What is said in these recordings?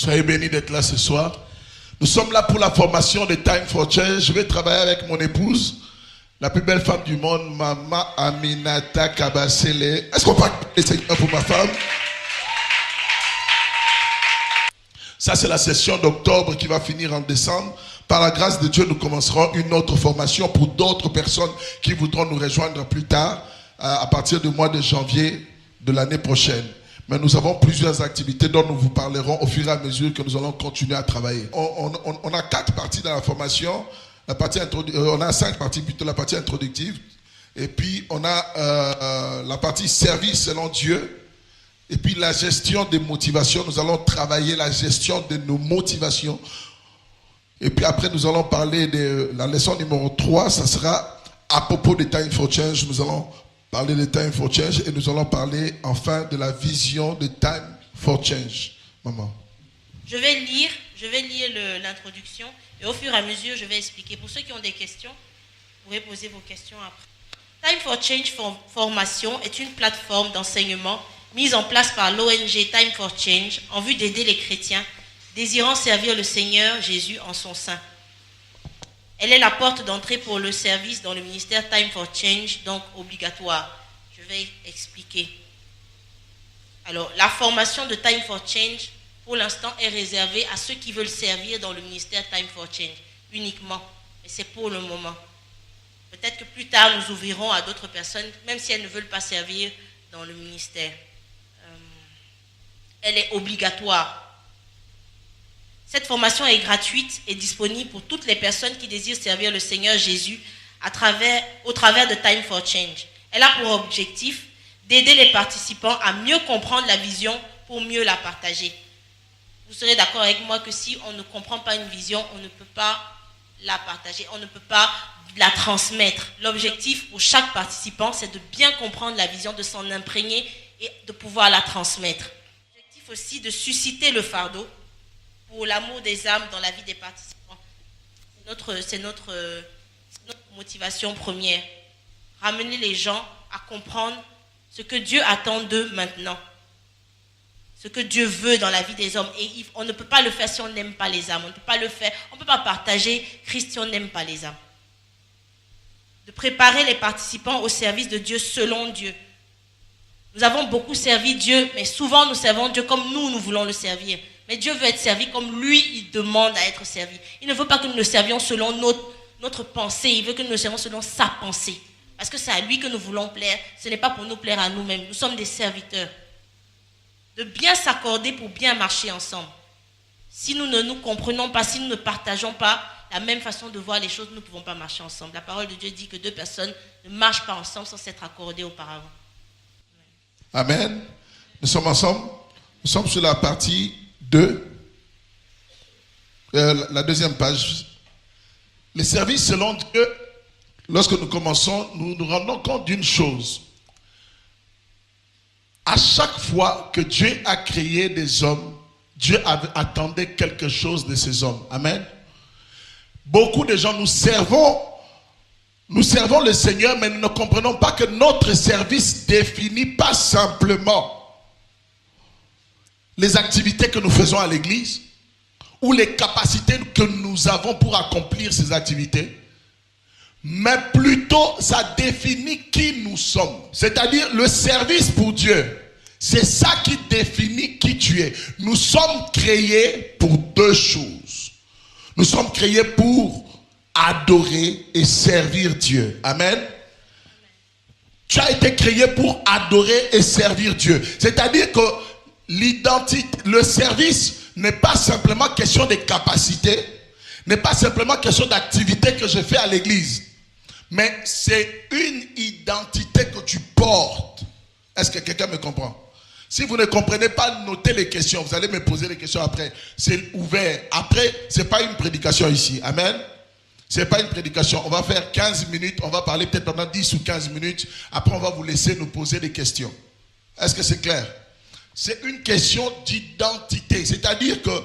Soyez bénis d'être là ce soir. Nous sommes là pour la formation de Time for Change. Je vais travailler avec mon épouse, la plus belle femme du monde, Maman Aminata Kabasele. Est-ce qu'on peut appeler le Seigneur pour ma femme? Ça, c'est la session d'octobre qui va finir en décembre. Par la grâce de Dieu, nous commencerons une autre formation pour d'autres personnes qui voudront nous rejoindre plus tard, à partir du mois de janvier de l'année prochaine. Mais nous avons plusieurs activités dont nous vous parlerons au fur et à mesure que nous allons continuer à travailler. On a 4 parties dans la formation. On a 5 parties, plutôt la partie introductive. Et puis, on a la partie service selon Dieu. Et puis, la gestion des motivations. Nous allons travailler la gestion de nos motivations. Et puis après, nous allons parler de la leçon numéro 3. Ça sera à propos de Time for Change. Nous allons parler de Time for Change et nous allons parler enfin de la vision de Time for Change. Maman. Je vais lire l'introduction et au fur et à mesure, je vais expliquer. Pour ceux qui ont des questions, vous pourrez poser vos questions après. Time for Change Formation est une plateforme d'enseignement mise en place par l'ONG Time for Change en vue d'aider les chrétiens désirant servir le Seigneur Jésus en son sein. Elle est la porte d'entrée pour le service dans le ministère Time for Change, donc obligatoire. Je vais expliquer. Alors, la formation de Time for Change, pour l'instant, est réservée à ceux qui veulent servir dans le ministère Time for Change, uniquement. Mais c'est pour le moment. Peut-être que plus tard, nous ouvrirons à d'autres personnes, même si elles ne veulent pas servir dans le ministère. Elle est obligatoire. Cette formation est gratuite et disponible pour toutes les personnes qui désirent servir le Seigneur Jésus au travers de Time for Change. Elle a pour objectif d'aider les participants à mieux comprendre la vision pour mieux la partager. Vous serez d'accord avec moi que si on ne comprend pas une vision, on ne peut pas la partager, on ne peut pas la transmettre. L'objectif pour chaque participant, c'est de bien comprendre la vision, de s'en imprégner et de pouvoir la transmettre. L'objectif aussi de susciter le fardeau pour l'amour des âmes dans la vie des participants. C'est notre motivation première. Ramener les gens à comprendre ce que Dieu attend d'eux maintenant. Ce que Dieu veut dans la vie des hommes. Et on ne peut pas le faire si on n'aime pas les âmes. On ne peut pas le faire, on ne peut pas partager Christ si on n'aime pas les âmes. De préparer les participants au service de Dieu selon Dieu. Nous avons beaucoup servi Dieu, mais souvent nous servons Dieu comme nous voulons le servir. Mais Dieu veut être servi comme lui, il demande à être servi. Il ne veut pas que nous le servions selon notre pensée. Il veut que nous le servions selon sa pensée. Parce que c'est à lui que nous voulons plaire. Ce n'est pas pour nous plaire à nous-mêmes. Nous sommes des serviteurs. De bien s'accorder pour bien marcher ensemble. Si nous ne nous comprenons pas, si nous ne partageons pas la même façon de voir les choses, nous ne pouvons pas marcher ensemble. La parole de Dieu dit que 2 personnes ne marchent pas ensemble sans s'être accordées auparavant. Amen. Nous sommes ensemble. Nous sommes sur la partie 2. La deuxième page. Les services selon Dieu, lorsque nous commençons, nous nous rendons compte d'une chose. À chaque fois que Dieu a créé des hommes, Dieu attendait quelque chose de ces hommes. Amen. Beaucoup de gens, nous servons le Seigneur, mais nous ne comprenons pas que notre service définit pas simplement les activités que nous faisons à l'église ou les capacités que nous avons pour accomplir ces activités, mais plutôt ça définit qui nous sommes. C'est-à-dire le service pour Dieu. C'est ça qui définit qui tu es. Nous sommes créés pour 2 choses. Nous sommes créés pour adorer et servir Dieu. Amen. Tu as été créé pour adorer et servir Dieu. C'est-à-dire que l'identité, le service n'est pas simplement question de capacité, n'est pas simplement question d'activité que je fais à l'église, mais c'est une identité que tu portes. Est-ce que quelqu'un me comprend? Si vous ne comprenez pas, notez les questions. Vous allez me poser les questions après. C'est ouvert. Après, ce n'est pas une prédication ici. Amen. Ce n'est pas une prédication. On va faire 15 minutes. On va parler peut-être pendant 10 ou 15 minutes. Après, on va vous laisser nous poser des questions. Est-ce que c'est clair? C'est une question d'identité. C'est-à-dire que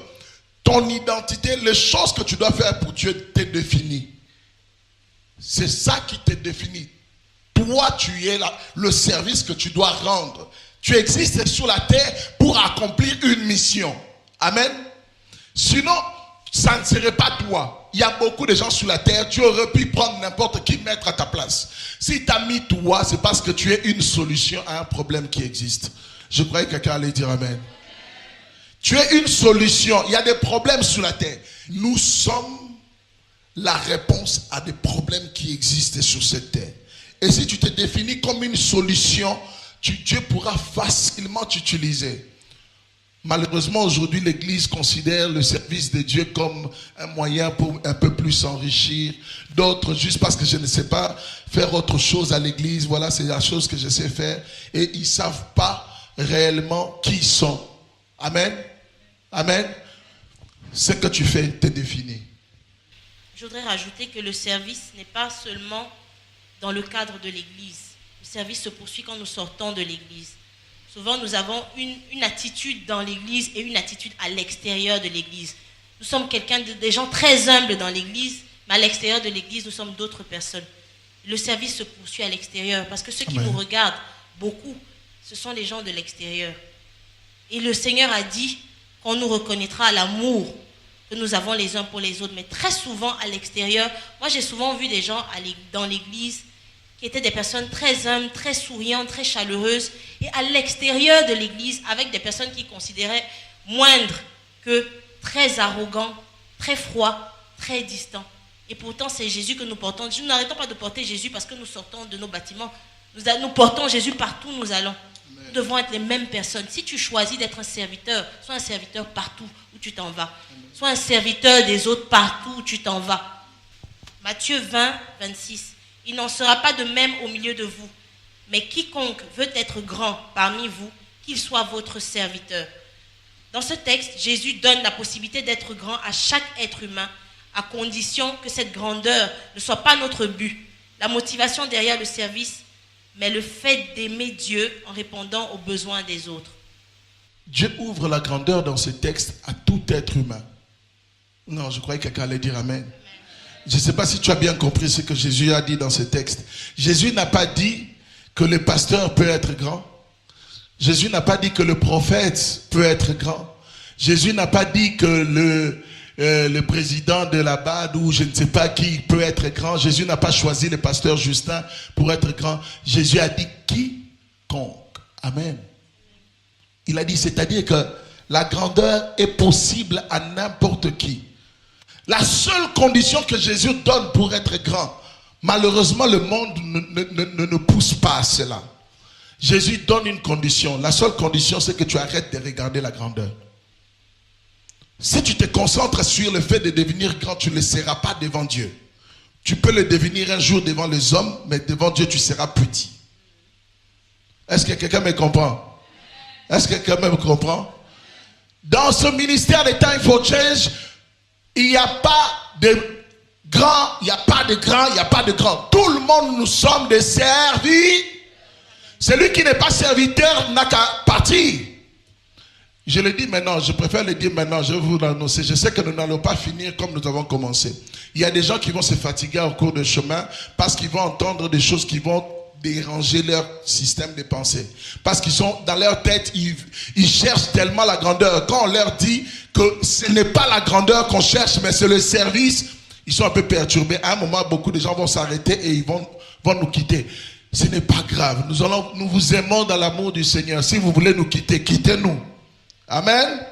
ton identité, les choses que tu dois faire pour Dieu t'est défini. C'est ça qui te définit. Toi, tu es là, le service que tu dois rendre. Tu existes sur la terre pour accomplir une mission. Amen. Sinon, ça ne serait pas toi. Il y a beaucoup de gens sur la terre, tu aurais pu prendre n'importe qui mettre à ta place. Si tu as mis toi, c'est parce que tu es une solution à un problème qui existe. Je croyais que quelqu'un allait dire amen. Tu es une solution. Il y a des problèmes sur la terre. Nous sommes la réponse à des problèmes qui existent sur cette terre. Et si tu te définis comme une solution, Dieu pourra facilement t'utiliser. Malheureusement, aujourd'hui, l'Église considère le service de Dieu comme un moyen pour un peu plus s'enrichir. D'autres, juste parce que je ne sais pas faire autre chose à l'Église, voilà, c'est la chose que je sais faire. Et ils ne savent pas réellement qui ils sont. Amen. Amen. Ce que tu fais te définit. Je voudrais rajouter que le service n'est pas seulement dans le cadre de l'Église. Le service se poursuit quand nous sortons de l'Église. Souvent, nous avons une attitude dans l'Église et une attitude à l'extérieur de l'Église. Nous sommes des gens très humbles dans l'Église, mais à l'extérieur de l'Église, nous sommes d'autres personnes. Le service se poursuit à l'extérieur parce que ceux qui nous regardent beaucoup, ce sont les gens de l'extérieur. Et le Seigneur a dit qu'on nous reconnaîtra à l'amour que nous avons les uns pour les autres. Mais très souvent, à l'extérieur, moi j'ai souvent vu des gens dans l'église qui étaient des personnes très humbles, très souriantes, très chaleureuses. Et à l'extérieur de l'église, avec des personnes qui considéraient moindres que très arrogants, très froids, très distants. Et pourtant, c'est Jésus que nous portons. Nous n'arrêtons pas de porter Jésus parce que nous sortons de nos bâtiments. Nous portons Jésus partout où nous allons. Nous devons être les mêmes personnes. Si tu choisis d'être un serviteur, sois un serviteur partout où tu t'en vas. Sois un serviteur des autres partout où tu t'en vas. Matthieu 20, 26. Il n'en sera pas de même au milieu de vous. Mais quiconque veut être grand parmi vous, qu'il soit votre serviteur. Dans ce texte, Jésus donne la possibilité d'être grand à chaque être humain, à condition que cette grandeur ne soit pas notre but. La motivation derrière le service, mais le fait d'aimer Dieu en répondant aux besoins des autres. Dieu ouvre la grandeur dans ce texte à tout être humain. Non, je croyais que quelqu'un allait dire amen. Je ne sais pas si tu as bien compris ce que Jésus a dit dans ce texte. Jésus n'a pas dit que le pasteur peut être grand. Jésus n'a pas dit que le prophète peut être grand. Jésus n'a pas dit que le président de la BAD ou je ne sais pas qui peut être grand. Jésus n'a pas choisi le pasteur Justin pour être grand. Jésus a dit quiconque. Amen. Il a dit, c'est-à-dire que la grandeur est possible à n'importe qui. La seule condition que Jésus donne pour être grand, malheureusement le monde ne pousse pas à cela. Jésus donne une condition. La seule condition, c'est que tu arrêtes de regarder la grandeur. Si tu te concentres sur le fait de devenir grand, tu ne le seras pas devant Dieu. Tu peux le devenir un jour devant les hommes, mais devant Dieu, tu seras petit. Est-ce que quelqu'un me comprend? Est-ce que quelqu'un me comprend? Dans ce ministère de Time for Change, il n'y a pas de grand, il n'y a pas de grand, il n'y a pas de grand. Tout le monde, nous sommes des servis. Celui qui n'est pas serviteur n'a qu'à partir. Je le dis maintenant, je préfère le dire maintenant, je vais vous l'annoncer. Je sais que nous n'allons pas finir comme nous avons commencé. Il y a des gens qui vont se fatiguer au cours du chemin parce qu'ils vont entendre des choses qui vont déranger leur système de pensée. Parce qu'ils sont dans leur tête, ils cherchent tellement la grandeur. Quand on leur dit que ce n'est pas la grandeur qu'on cherche, mais c'est le service, ils sont un peu perturbés. À un moment, beaucoup de gens vont s'arrêter et ils vont nous quitter. Ce n'est pas grave. Nous vous aimons dans l'amour du Seigneur. Si vous voulez nous quitter, quittez-nous. Amen.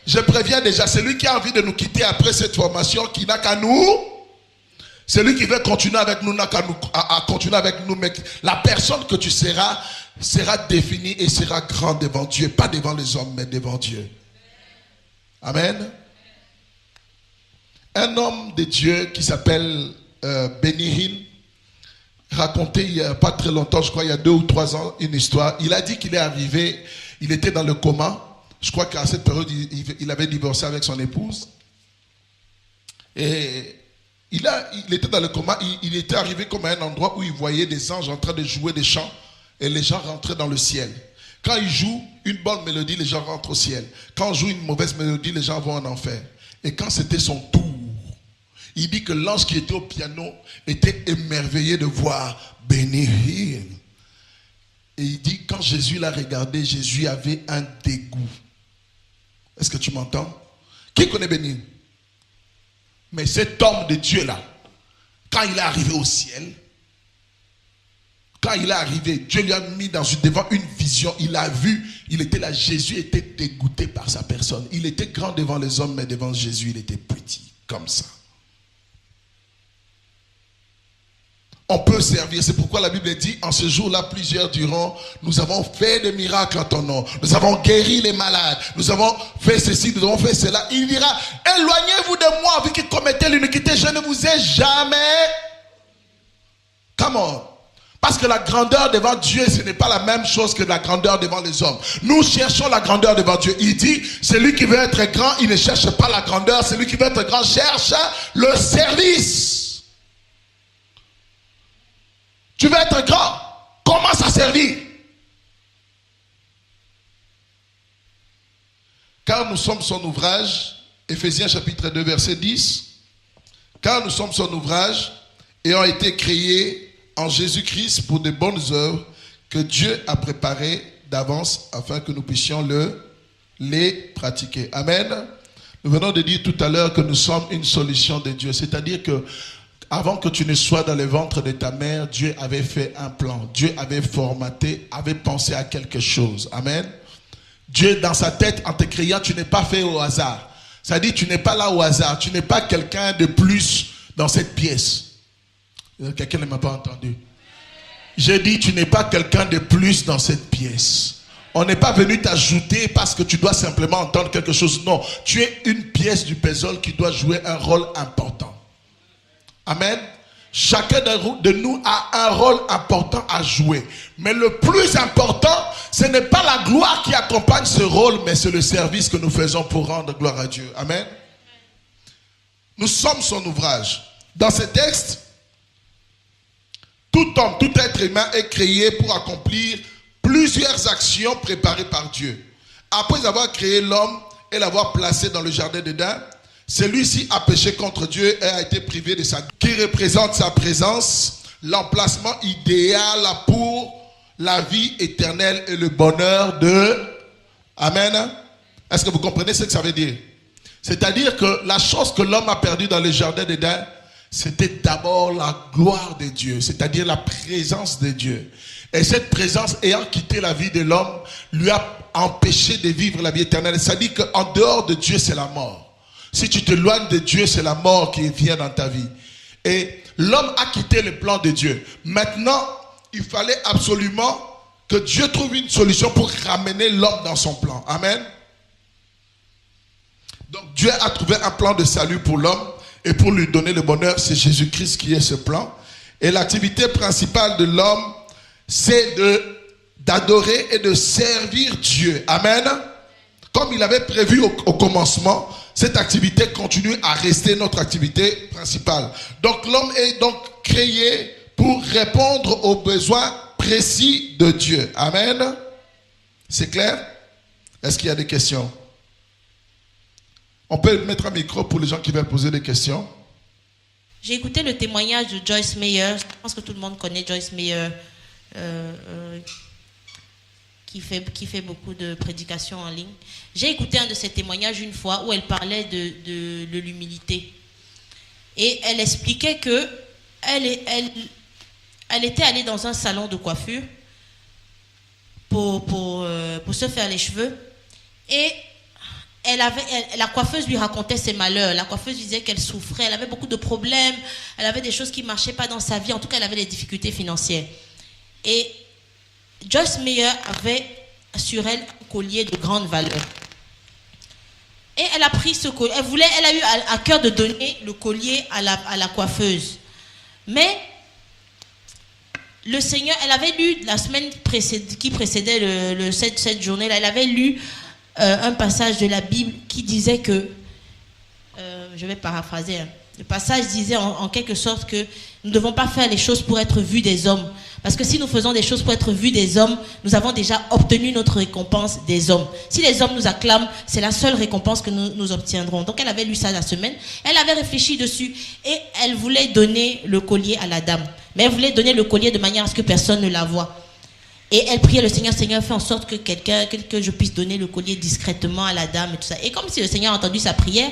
Je préviens déjà, celui qui a envie de nous quitter après cette formation, qui n'a qu'à nous, celui qui veut continuer avec nous n'a qu'à continuer avec nous, mais la personne que tu seras définie et sera grande devant Dieu, pas devant les hommes, mais devant Dieu. Amen. Un homme de Dieu qui s'appelle Benny Hinn racontait il n'y a pas très longtemps, je crois il y a 2 ou 3 ans, une histoire. Il a dit qu'il est arrivé, il était dans le coma. Je crois qu'à cette période, il avait divorcé avec son épouse. Et il était dans le coma. Il était arrivé comme à un endroit où il voyait des anges en train de jouer des chants. Et les gens rentraient dans le ciel. Quand il joue une bonne mélodie, les gens rentrent au ciel. Quand on joue une mauvaise mélodie, les gens vont en enfer. Et quand c'était son tour, il dit que l'ange qui était au piano était émerveillé de voir Benny Hinn. Et il dit, quand Jésus l'a regardé, Jésus avait un dégoût. Est-ce que tu m'entends? Qui connaît Bénin? Mais cet homme de Dieu-là, quand il est arrivé au ciel, quand il est arrivé, Dieu lui a mis devant une vision. Il a vu, il était là. Jésus était dégoûté par sa personne. Il était grand devant les hommes, mais devant Jésus, il était petit, comme ça. On peut servir. C'est pourquoi la Bible dit, en ce jour-là, plusieurs diront, nous avons fait des miracles en ton nom. Nous avons guéri les malades. Nous avons fait ceci, nous avons fait cela. Il dira, éloignez-vous de moi, vous qui commettez l'iniquité, je ne vous ai jamais. Come on. Parce que la grandeur devant Dieu, ce n'est pas la même chose que la grandeur devant les hommes. Nous cherchons la grandeur devant Dieu. Il dit, celui qui veut être grand, il ne cherche pas la grandeur. Celui qui veut être grand cherche le service. Tu veux être grand, commence à servir. Car nous sommes son ouvrage, Éphésiens chapitre 2 verset 10. Car nous sommes son ouvrage et ont été créés en Jésus-Christ pour de bonnes œuvres que Dieu a préparées d'avance afin que nous puissions les pratiquer. Amen. Nous venons de dire tout à l'heure que nous sommes une solution de Dieu. C'est-à-dire que avant que tu ne sois dans le ventre de ta mère, Dieu avait fait un plan. Dieu avait formaté, avait pensé à quelque chose. Amen. Dieu, dans sa tête, en te créant, tu n'es pas fait au hasard. Ça dit, tu n'es pas là au hasard. Tu n'es pas quelqu'un de plus dans cette pièce. Quelqu'un ne m'a pas entendu. J'ai dit, tu n'es pas quelqu'un de plus dans cette pièce. On n'est pas venu t'ajouter parce que tu dois simplement entendre quelque chose. Non, tu es une pièce du puzzle qui doit jouer un rôle important. Amen. Chacun de nous a un rôle important à jouer. Mais le plus important, ce n'est pas la gloire qui accompagne ce rôle, mais c'est le service que nous faisons pour rendre gloire à Dieu. Amen. Nous sommes son ouvrage. Dans ce texte, tout homme, tout être humain est créé pour accomplir plusieurs actions préparées par Dieu. Après avoir créé l'homme et l'avoir placé dans le jardin d'Éden, celui-ci a péché contre Dieu et a été privé de sa qui représente sa présence, l'emplacement idéal pour la vie éternelle et le bonheur de... Amen. Est-ce que vous comprenez ce que ça veut dire? C'est-à-dire que la chose que l'homme a perdue dans le jardin d'Éden, c'était d'abord la gloire de Dieu, c'est-à-dire la présence de Dieu. Et cette présence ayant quitté la vie de l'homme, lui a empêché de vivre la vie éternelle. Ça dit qu'en dehors de Dieu, c'est la mort. Si tu t'éloignes de Dieu, c'est la mort qui vient dans ta vie. Et l'homme a quitté le plan de Dieu. Maintenant, il fallait absolument que Dieu trouve une solution pour ramener l'homme dans son plan. Amen. Donc Dieu a trouvé un plan de salut pour l'homme. Et pour lui donner le bonheur, c'est Jésus-Christ qui est ce plan. Et l'activité principale de l'homme, c'est d'adorer et de servir Dieu. Amen. Comme il avait prévu au commencement, cette activité continue à rester notre activité principale. Donc l'homme est donc créé pour répondre aux besoins précis de Dieu. Amen. C'est clair? Est-ce qu'il y a des questions? On peut mettre un micro pour les gens qui veulent poser des questions. J'ai écouté le témoignage de Joyce Meyer. Je pense que tout le monde connaît Joyce Meyer, qui fait beaucoup de prédications en ligne. J'ai écouté un de ses témoignages une fois où elle parlait de l'humilité. Et elle expliquait que elle était allée dans un salon de coiffure pour se faire les cheveux. Et la coiffeuse lui racontait ses malheurs. La coiffeuse disait qu'elle souffrait, elle avait beaucoup de problèmes, elle avait des choses qui ne marchaient pas dans sa vie. En tout cas, elle avait des difficultés financières. Et Joyce Meyer avait sur elle un collier de grande valeur. Et elle a pris ce collier. Elle a eu à cœur de donner le collier à la coiffeuse. Mais le Seigneur, elle avait lu la semaine qui précédait cette journée-là, elle avait lu un passage de la Bible qui disait que, je vais paraphraser, le passage disait en quelque sorte que nous ne devons pas faire les choses pour être vus des hommes. Parce que si nous faisons des choses pour être vus des hommes, nous avons déjà obtenu notre récompense des hommes. Si les hommes nous acclament, c'est la seule récompense que nous obtiendrons. Donc elle avait lu ça la semaine, elle avait réfléchi dessus et elle voulait donner le collier à la dame. Mais elle voulait donner le collier de manière à ce que personne ne la voie. Et elle priait le Seigneur, Seigneur, fais en sorte que je puisse donner le collier discrètement à la dame et tout ça. Et comme si le Seigneur a entendu sa prière,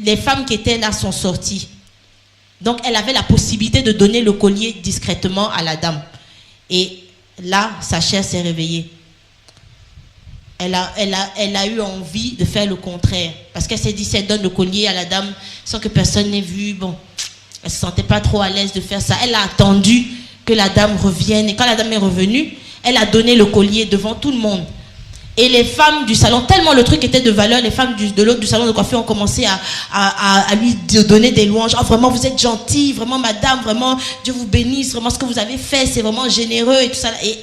les femmes qui étaient là sont sorties. Donc elle avait la possibilité de donner le collier discrètement à la dame. Et là, sa chair s'est réveillée. Elle a eu envie de faire le contraire. Parce qu'elle s'est dit, si elle donne le collier à la dame sans que personne n'ait vu, bon, elle ne se sentait pas trop à l'aise de faire ça. Elle a attendu que la dame revienne. Et quand la dame est revenue, elle a donné le collier devant tout le monde. Et les femmes du salon, tellement le truc était de valeur, les femmes de l'autre du salon de coiffure ont commencé à lui donner des louanges. Oh, vraiment, vous êtes gentille, vraiment, madame, vraiment, Dieu vous bénisse, vraiment, ce que vous avez fait, c'est vraiment généreux et tout ça. Et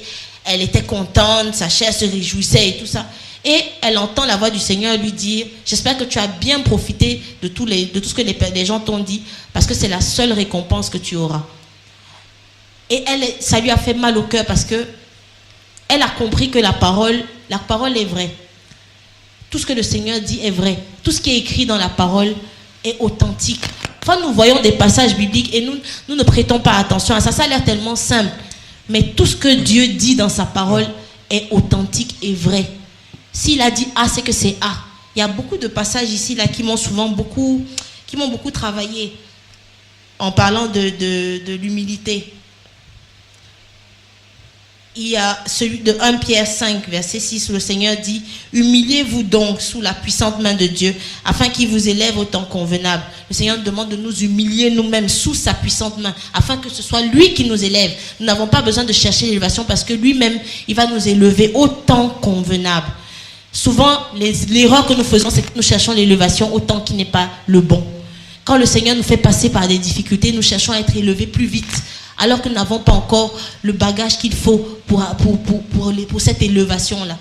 elle était contente, sa chair se réjouissait et tout ça. Et elle entend la voix du Seigneur lui dire, j'espère que tu as bien profité de tout ce que les gens t'ont dit, parce que c'est la seule récompense que tu auras. Et ça lui a fait mal au cœur parce que elle a compris que la parole est vraie. Tout ce que le Seigneur dit est vrai. Tout ce qui est écrit dans la parole est authentique. Enfin, nous voyons des passages bibliques et nous ne prêtons pas attention à ça. Ça a l'air tellement simple. Mais tout ce que Dieu dit dans sa parole est authentique et vrai. S'il a dit A, c'est que c'est A. Il y a beaucoup de passages ici là qui m'ont beaucoup travaillé en parlant de l'humilité. Il y a celui de 1 Pierre 5, verset 6, où le Seigneur dit « Humiliez-vous donc sous la puissante main de Dieu, afin qu'il vous élève au temps convenable. » Le Seigneur nous demande de nous humilier nous-mêmes sous sa puissante main, afin que ce soit lui qui nous élève. Nous n'avons pas besoin de chercher l'élévation parce que lui-même, il va nous élever au temps convenable. Souvent, l'erreur que nous faisons, c'est que nous cherchons l'élévation au temps qui n'est pas le bon. Quand le Seigneur nous fait passer par des difficultés, nous cherchons à être élevés plus vite, alors que nous n'avons pas encore le bagage qu'il faut pour cette élévation-là.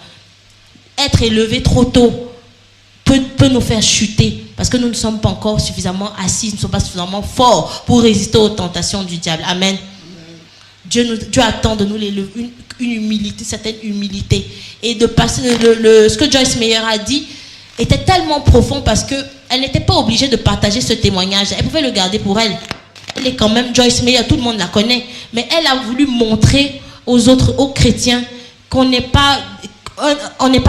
Être élevé trop tôt peut nous faire chuter, parce que nous ne sommes pas encore suffisamment assis, nous ne sommes pas suffisamment forts pour résister aux tentations du diable. Amen. Dieu attend de nous une humilité, certaine humilité. Et de passer ce que Joyce Meyer a dit était tellement profond parce qu'elle n'était pas obligée de partager ce témoignage. Elle pouvait le garder pour elle. Elle est quand même Joyce Meyer, tout le monde la connaît. Mais elle a voulu montrer aux chrétiens qu'on n'est pas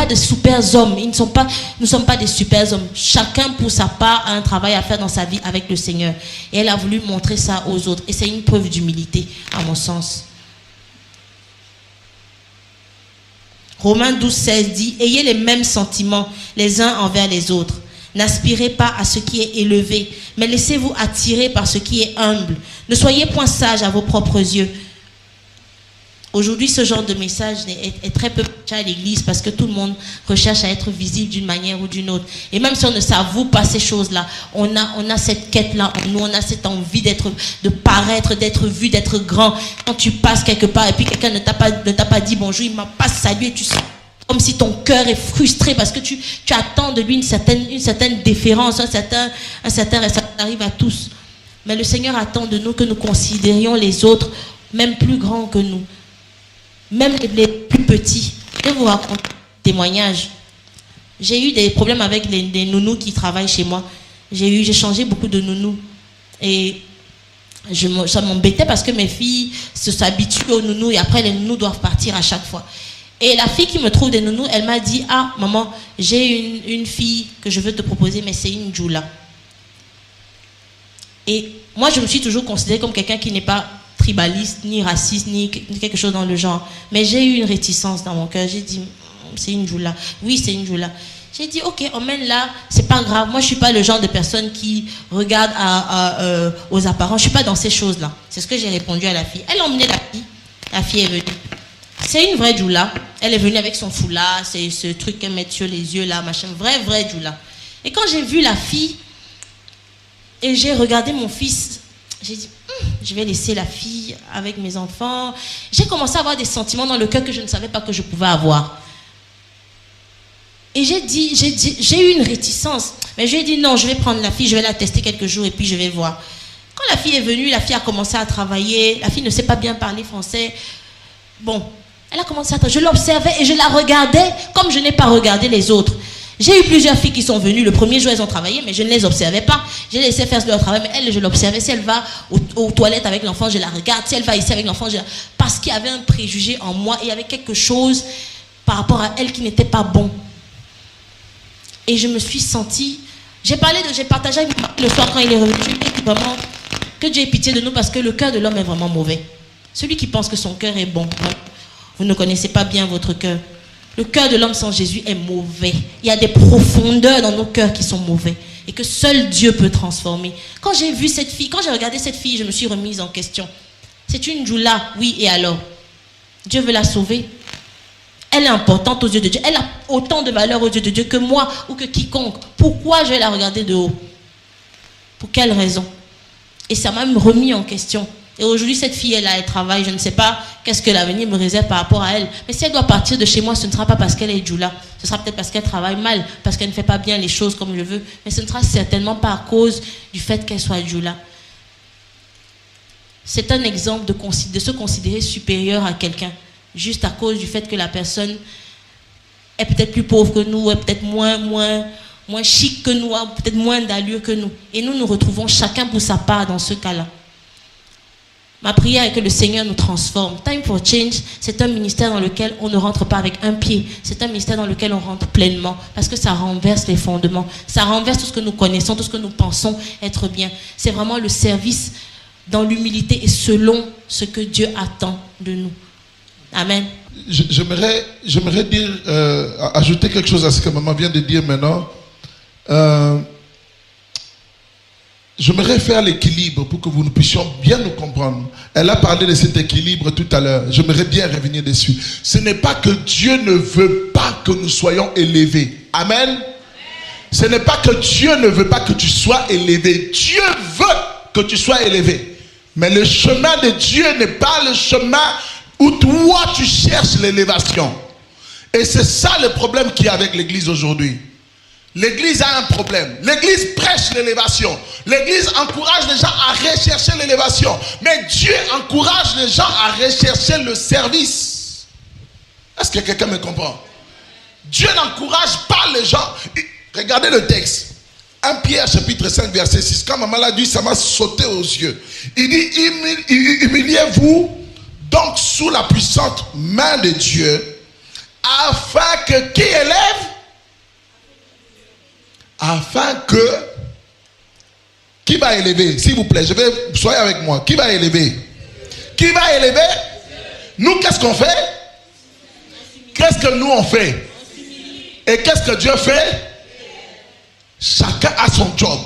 de super hommes. Nous ne sommes pas des super hommes. Chacun pour sa part a un travail à faire dans sa vie avec le Seigneur. Et elle a voulu montrer ça aux autres. Et c'est une preuve d'humilité, à mon sens. Romains 12, 16 dit « Ayez les mêmes sentiments les uns envers les autres. N'aspirez pas à ce qui est élevé, mais laissez-vous attirer par ce qui est humble. Ne soyez point sages à vos propres yeux. » Aujourd'hui, ce genre de message est très peu prêché à l'église parce que tout le monde recherche à être visible d'une manière ou d'une autre. Et même si on ne s'avoue pas ces choses-là, on a cette quête-là en nous, on a cette envie de paraître, d'être vu, d'être grand. Quand tu passes quelque part et puis quelqu'un ne t'a pas dit bonjour, il m'a pas salué, tu sais, comme si ton cœur est frustré parce que tu attends de lui une certaine déférence, un certain respect. Ça arrive à tous. Mais le Seigneur attend de nous que nous considérions les autres même plus grands que nous. Même les plus petits. Je vais vous raconter un témoignage. J'ai eu des problèmes avec les nounous qui travaillent chez moi. J'ai changé beaucoup de nounous. Et ça m'embêtait parce que mes filles s'habituent aux nounous et après les nounous doivent partir à chaque fois. Et la fille qui me trouve des nounous, elle m'a dit « Ah, maman, j'ai une fille que je veux te proposer, mais c'est une djoula. » Et moi, je me suis toujours considérée comme quelqu'un qui n'est pas tribaliste, ni raciste, ni quelque chose dans le genre. Mais j'ai eu une réticence dans mon cœur. J'ai dit, c'est une djoula. Oui, c'est une djoula. J'ai dit, ok, emmène-la, c'est pas grave. Moi, je suis pas le genre de personne qui regarde aux apparences. Je suis pas dans ces choses-là. C'est ce que j'ai répondu à la fille. Elle a emmené la fille. La fille est venue. C'est une vraie djoula. Elle est venue avec son foulard, c'est ce truc qu'elle met sur les yeux là, machin. Vraie djoula. Et quand j'ai vu la fille, et j'ai regardé mon fils, j'ai dit, je vais laisser la fille avec mes enfants. J'ai commencé à avoir des sentiments dans le cœur que je ne savais pas que je pouvais avoir. Et j'ai eu une réticence. Mais j'ai dit non, je vais prendre la fille, je vais la tester quelques jours et puis je vais voir. Quand la fille est venue, la fille a commencé à travailler. La fille ne sait pas bien parler français. Bon, elle a commencé à travailler. Je l'observais et je la regardais comme je n'ai pas regardé les autres. J'ai eu plusieurs filles qui sont venues. Le premier jour, elles ont travaillé, mais je ne les observais pas. Je les laissais faire leur travail, mais elles, je l'observais. Si elle va aux toilettes avec l'enfant, je la regarde. Si elle va ici avec l'enfant, parce qu'il y avait un préjugé en moi et il y avait quelque chose par rapport à elle qui n'était pas bon. Et je me suis sentie... J'ai partagé avec lui le soir quand il est revenu. Je lui ai dit vraiment que Dieu ait pitié de nous parce que le cœur de l'homme est vraiment mauvais. Celui qui pense que son cœur est bon, non, vous ne connaissez pas bien votre cœur. Le cœur de l'homme sans Jésus est mauvais. Il y a des profondeurs dans nos cœurs qui sont mauvais et que seul Dieu peut transformer. Quand j'ai vu cette fille, quand j'ai regardé cette fille, je me suis remise en question. C'est une Djoula, oui, et alors? Dieu veut la sauver. Elle est importante aux yeux de Dieu. Elle a autant de valeur aux yeux de Dieu que moi ou que quiconque. Pourquoi je vais la regarder de haut? Pour quelle raison? Et ça m'a même remis en question. Et aujourd'hui, cette fille, elle travaille. Je ne sais pas qu'est-ce que l'avenir me réserve par rapport à elle. Mais si elle doit partir de chez moi, ce ne sera pas parce qu'elle est Djoula. Ce sera peut-être parce qu'elle travaille mal, parce qu'elle ne fait pas bien les choses comme je veux. Mais ce ne sera certainement pas à cause du fait qu'elle soit Djoula. C'est un exemple de se considérer supérieur à quelqu'un. Juste à cause du fait que la personne est peut-être plus pauvre que nous, est peut-être moins chic que nous, peut-être moins d'allure que nous. Et nous nous retrouvons chacun pour sa part dans ce cas-là. Ma prière est que le Seigneur nous transforme. Time for Change, c'est un ministère dans lequel on ne rentre pas avec un pied. C'est un ministère dans lequel on rentre pleinement parce que ça renverse les fondements. Ça renverse tout ce que nous connaissons, tout ce que nous pensons être bien. C'est vraiment le service dans l'humilité et selon ce que Dieu attend de nous. Amen. J'aimerais dire, ajouter quelque chose à ce que maman vient de dire maintenant. J'aimerais faire l'équilibre pour que nous puissions bien nous comprendre. Elle a parlé de cet équilibre tout à l'heure. J'aimerais bien revenir dessus. Ce n'est pas que Dieu ne veut pas que nous soyons élevés. Amen. Ce n'est pas que Dieu ne veut pas que tu sois élevé. Dieu veut que tu sois élevé. Mais le chemin de Dieu n'est pas le chemin où toi tu cherches l'élévation. Et c'est ça le problème qu'il y a avec l'église aujourd'hui. L'église a un problème. L'église prêche l'élévation. L'église encourage les gens à rechercher l'élévation. Mais Dieu encourage les gens à rechercher le service. Est-ce que quelqu'un me comprend? Dieu n'encourage pas les gens. Regardez le texte. 1 Pierre chapitre 5 verset 6. Quand maman l'a dit, ça m'a sauté aux yeux. Il dit, humiliez-vous donc sous la puissante main de Dieu, afin que qui élève? Afin que qui va élever? S'il vous plaît, soyez avec moi. Qui va élever? Qui va élever? Nous, qu'est-ce qu'on fait? Qu'est-ce que nous on fait? Et qu'est-ce que Dieu fait? Chacun a son job.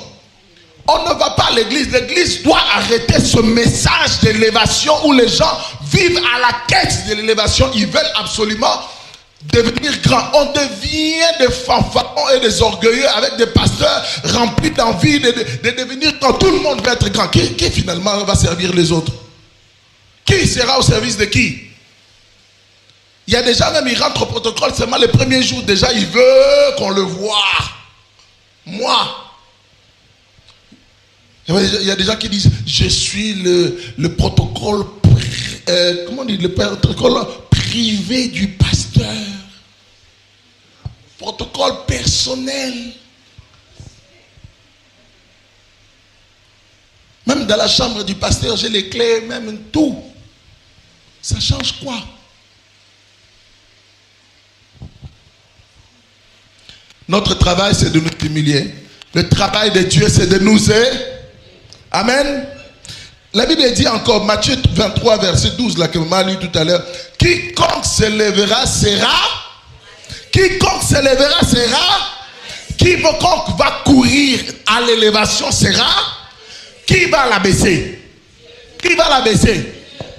On ne va pas à l'église. L'église doit arrêter ce message d'élévation où les gens vivent à la quête de l'élévation. Ils veulent absolument devenir grands. On devient des fanfarons et des orgueilleux avec des pasteurs remplis d'envie de devenir grands. Tout le monde va être grand. Qui finalement va servir les autres? Qui sera au service de qui? Il y a des gens même, ils rentrent au protocole seulement les premiers jours. Déjà, ils veulent qu'on le voie. Moi. Il y a des gens qui disent, je suis le protocole, comment on dit, le protocole privé du pasteur. Protocole personnel. Même dans la chambre du pasteur, j'ai les clés, même tout. Ça change quoi? Notre travail, c'est de nous humilier. Le travail de Dieu, c'est de nous aider. Amen. La Bible dit encore, Matthieu 23, verset 12, là que maman a lu tout à l'heure. Quiconque s'élèvera sera. Quiconque s'élèvera sera. Quiconque va courir à l'élévation sera. Qui va la baisser? Qui va la baisser?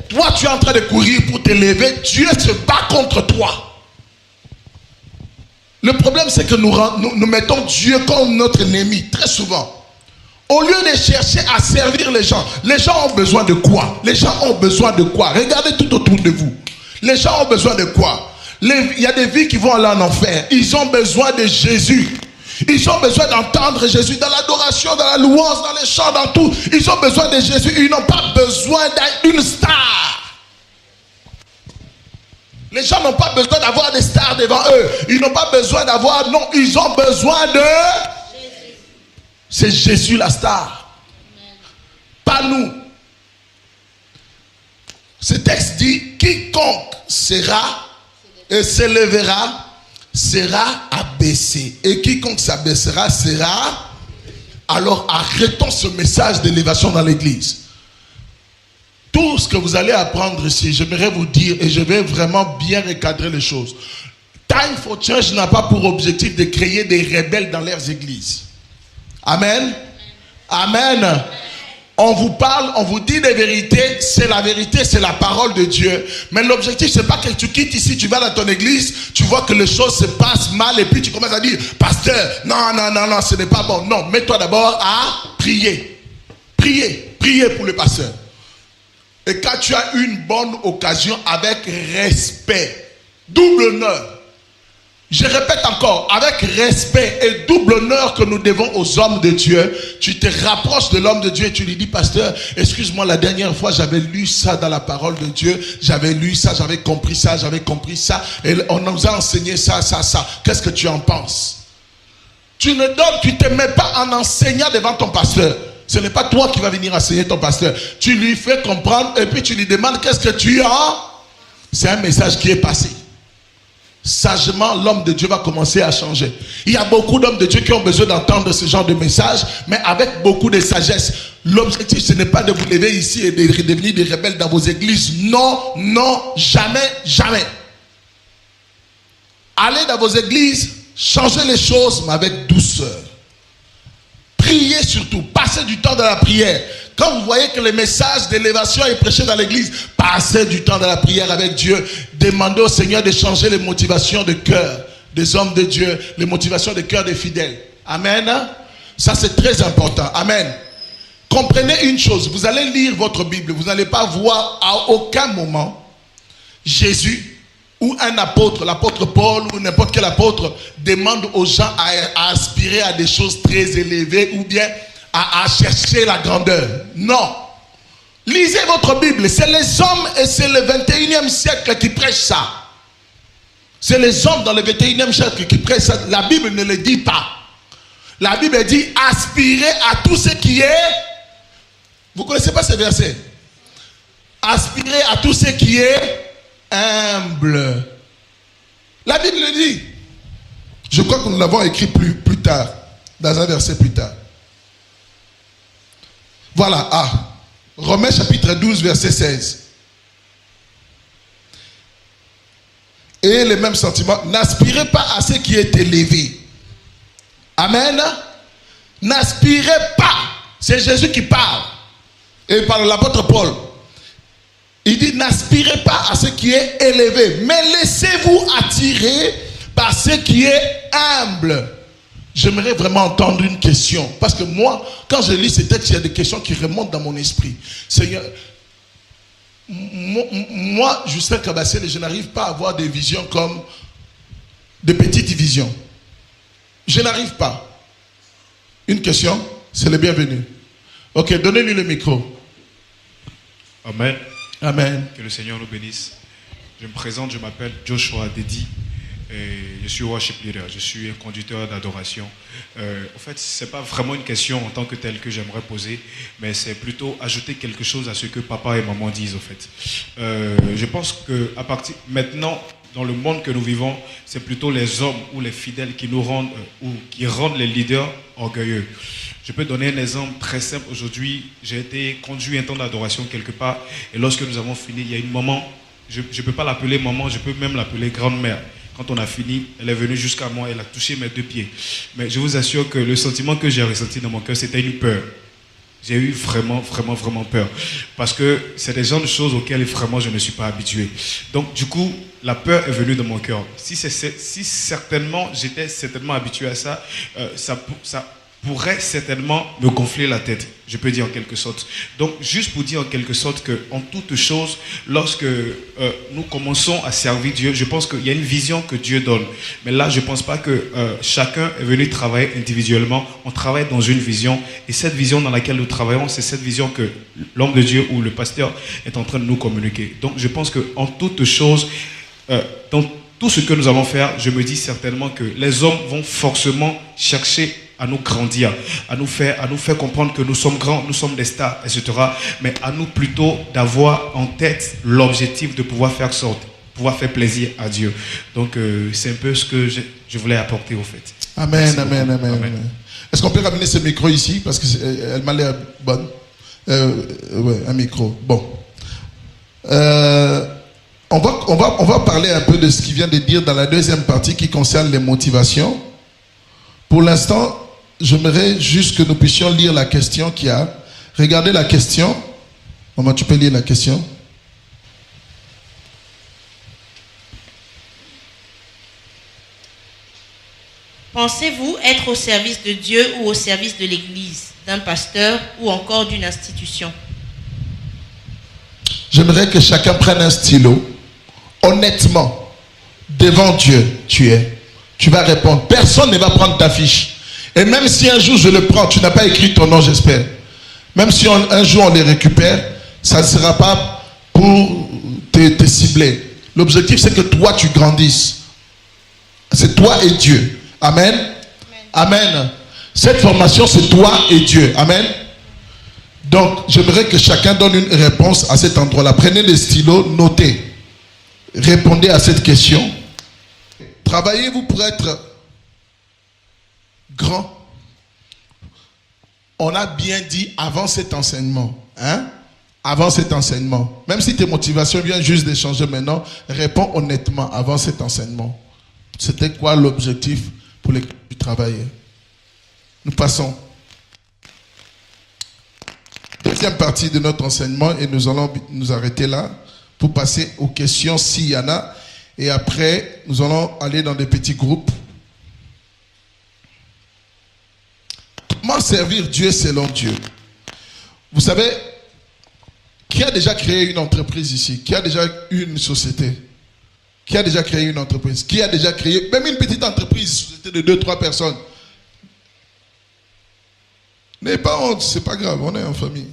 Toi, tu es en train de courir pour t'élever. Dieu se bat contre toi. Le problème, c'est que nous mettons Dieu comme notre ennemi, très souvent. Au lieu de chercher à servir les gens ont besoin de quoi? Les gens ont besoin de quoi? Regardez tout autour de vous. Les gens ont besoin de quoi? Il y a des vies qui vont aller en enfer. Ils ont besoin de Jésus. Ils ont besoin d'entendre Jésus dans l'adoration, dans la louange, dans les chants, dans tout. Ils ont besoin de Jésus. Ils n'ont pas besoin d'une star. Les gens n'ont pas besoin d'avoir des stars devant eux. Ils n'ont pas besoin d'avoir... Non, ils ont besoin de... Jésus. C'est Jésus la star. Amen. Pas nous. Ce texte dit, quiconque sera et s'élèvera sera abaissé. Et quiconque s'abaissera sera... Alors arrêtons ce message d'élévation dans l'église. Tout ce que vous allez apprendre ici, j'aimerais vous dire, et je vais vraiment bien recadrer les choses. Time for Change n'a pas pour objectif de créer des rebelles dans leurs églises. Amen. Amen. On vous parle, on vous dit des vérités, c'est la parole de Dieu. Mais l'objectif, c'est pas que tu quittes ici, tu vas dans ton église, tu vois que les choses se passent mal et puis tu commences à dire, pasteur, non, ce n'est pas bon. Non, mets-toi d'abord à prier. Prier pour le pasteur. Et quand tu as une bonne occasion avec respect, double honneur. Je répète encore, avec respect et double honneur que nous devons aux hommes de Dieu, tu te rapproches de l'homme de Dieu et tu lui dis, pasteur, excuse-moi, la dernière fois j'avais lu ça dans la parole de Dieu, j'avais lu ça, j'avais compris ça, et on nous a enseigné ça. Qu'est-ce que tu en penses? Tu ne te mets pas en enseignant devant ton pasteur. Ce n'est pas toi qui vas venir enseigner ton pasteur. Tu lui fais comprendre et puis tu lui demandes qu'est-ce que tu as. C'est un message qui est passé. Sagement, l'homme de Dieu va commencer à changer. Il y a beaucoup d'hommes de Dieu qui ont besoin d'entendre ce genre de message, mais avec beaucoup de sagesse. L'objectif, ce n'est pas de vous lever ici et de devenir des rebelles dans vos églises. Non, jamais. Allez dans vos églises, changez les choses, mais avec douceur. Priez surtout, passez du temps dans la prière. Quand vous voyez que le message d'élévation est prêché dans l'église, passez du temps dans la prière avec Dieu. Demandez au Seigneur de changer les motivations de cœur des hommes de Dieu, les motivations de cœur des fidèles. Amen. Ça, c'est très important. Amen. Comprenez une chose, vous allez lire votre Bible, vous n'allez pas voir à aucun moment Jésus ou un apôtre, l'apôtre Paul ou n'importe quel apôtre demande aux gens à aspirer à des choses très élevées ou bien à chercher la grandeur. Non. Lisez votre Bible. C'est les hommes et c'est le 21e siècle qui prêchent ça. C'est les hommes dans le 21e siècle qui prêchent ça. La Bible ne le dit pas. La Bible dit aspirez à tout ce qui est... Vous ne connaissez pas ce verset? Aspirez à tout ce qui est humble. La Bible le dit. Je crois que nous l'avons écrit plus tard, dans un verset plus tard. Voilà, Romains chapitre 12, verset 16. Et les mêmes sentiments, n'aspirez pas à ce qui est élevé. Amen. N'aspirez pas. C'est Jésus qui parle. Et par l'apôtre Paul. Il dit, n'aspirez pas à ce qui est élevé, mais laissez-vous attirer par ce qui est humble. J'aimerais vraiment entendre une question. Parce que moi, quand je lis ces textes, il y a des questions qui remontent dans mon esprit. Seigneur, moi, Justin Kabassel, je n'arrive pas à avoir des visions comme de petites visions. Je n'arrive pas. Une question, c'est le bienvenu. Ok, donnez-lui le micro. Amen. Amen. Que le Seigneur nous bénisse. Je me présente, je m'appelle Joshua Dedi. Et je suis worship leader, je suis un conducteur d'adoration. En fait, ce n'est pas vraiment une question en tant que telle que j'aimerais poser, mais c'est plutôt ajouter quelque chose à ce que papa et maman disent, en fait. Je pense qu'à partir maintenant, dans le monde que nous vivons, c'est plutôt les hommes ou les fidèles qui nous rendent, ou qui rendent les leaders orgueilleux. Je peux donner un exemple très simple. Aujourd'hui, j'ai été conduit un temps d'adoration quelque part, et lorsque nous avons fini, il y a une maman, je ne peux pas l'appeler maman, je peux même l'appeler grand-mère. Quand on a fini, elle est venue jusqu'à moi, elle a touché mes 2 pieds. Mais je vous assure que le sentiment que j'ai ressenti dans mon cœur, c'était une peur. J'ai eu vraiment peur. Parce que c'est des genres de choses auxquelles vraiment je ne suis pas habitué. Donc du coup, la peur est venue dans mon cœur. Si certainement, j'étais certainement habitué à ça, ça pourrait certainement me gonfler la tête, je peux dire en quelque sorte. Donc, juste pour dire en quelque sorte qu'en toute chose, lorsque nous commençons à servir Dieu, je pense qu'il y a une vision que Dieu donne. Mais là, je ne pense pas que chacun est venu travailler individuellement. On travaille dans une vision. Et cette vision dans laquelle nous travaillons, c'est cette vision que l'homme de Dieu ou le pasteur est en train de nous communiquer. Donc, je pense qu'en toute chose, dans tout ce que nous allons faire, je me dis certainement que les hommes vont forcément chercher à nous grandir, à nous faire comprendre que nous sommes grands, nous sommes des stars, etc. Mais à nous plutôt d'avoir en tête l'objectif de pouvoir faire plaisir à Dieu. Donc c'est un peu ce que je voulais apporter au fait. Amen, amen, amen, amen. Est-ce qu'on peut ramener ce micro ici? Parce qu'elle m'a l'air bonne. Ouais, un micro. Bon. On va parler un peu de ce qu'il vient de dire dans la deuxième partie qui concerne les motivations. Pour l'instant, j'aimerais juste que nous puissions lire la question qu'il y a. Regardez la question. Maman, tu peux lire la question? Pensez-vous être au service de Dieu ou au service de l'Église, d'un pasteur ou encore d'une institution? J'aimerais que chacun prenne un stylo. Honnêtement, devant Dieu, tu es. Tu vas répondre. Personne ne va prendre ta fiche. Et même si un jour je le prends, tu n'as pas écrit ton nom, j'espère. Même si un jour on les récupère, ça ne sera pas pour te cibler. L'objectif, c'est que toi, tu grandisses. C'est toi et Dieu. Amen. Amen. Amen. Cette formation, c'est toi et Dieu. Amen. Donc, j'aimerais que chacun donne une réponse à cet endroit-là. Prenez les stylos, notez. Répondez à cette question. Travaillez-vous pour être grand? On a bien dit avant cet enseignement. Hein? Avant cet enseignement. Même si tes motivations viennent juste d'échanger maintenant, réponds honnêtement avant cet enseignement. C'était quoi l'objectif pour lequel tu travaillais? Nous passons. Deuxième partie de notre enseignement et nous allons nous arrêter là pour passer aux questions s'il y en a. Et après, nous allons aller dans des petits groupes. Comment servir Dieu selon Dieu? Vous savez, qui a déjà créé une entreprise ici? Qui a déjà eu une société? Qui a déjà créé une entreprise? Qui a déjà créé même une petite entreprise, une société de 2-3 personnes? N'ayez pas honte, c'est pas grave, on est en famille.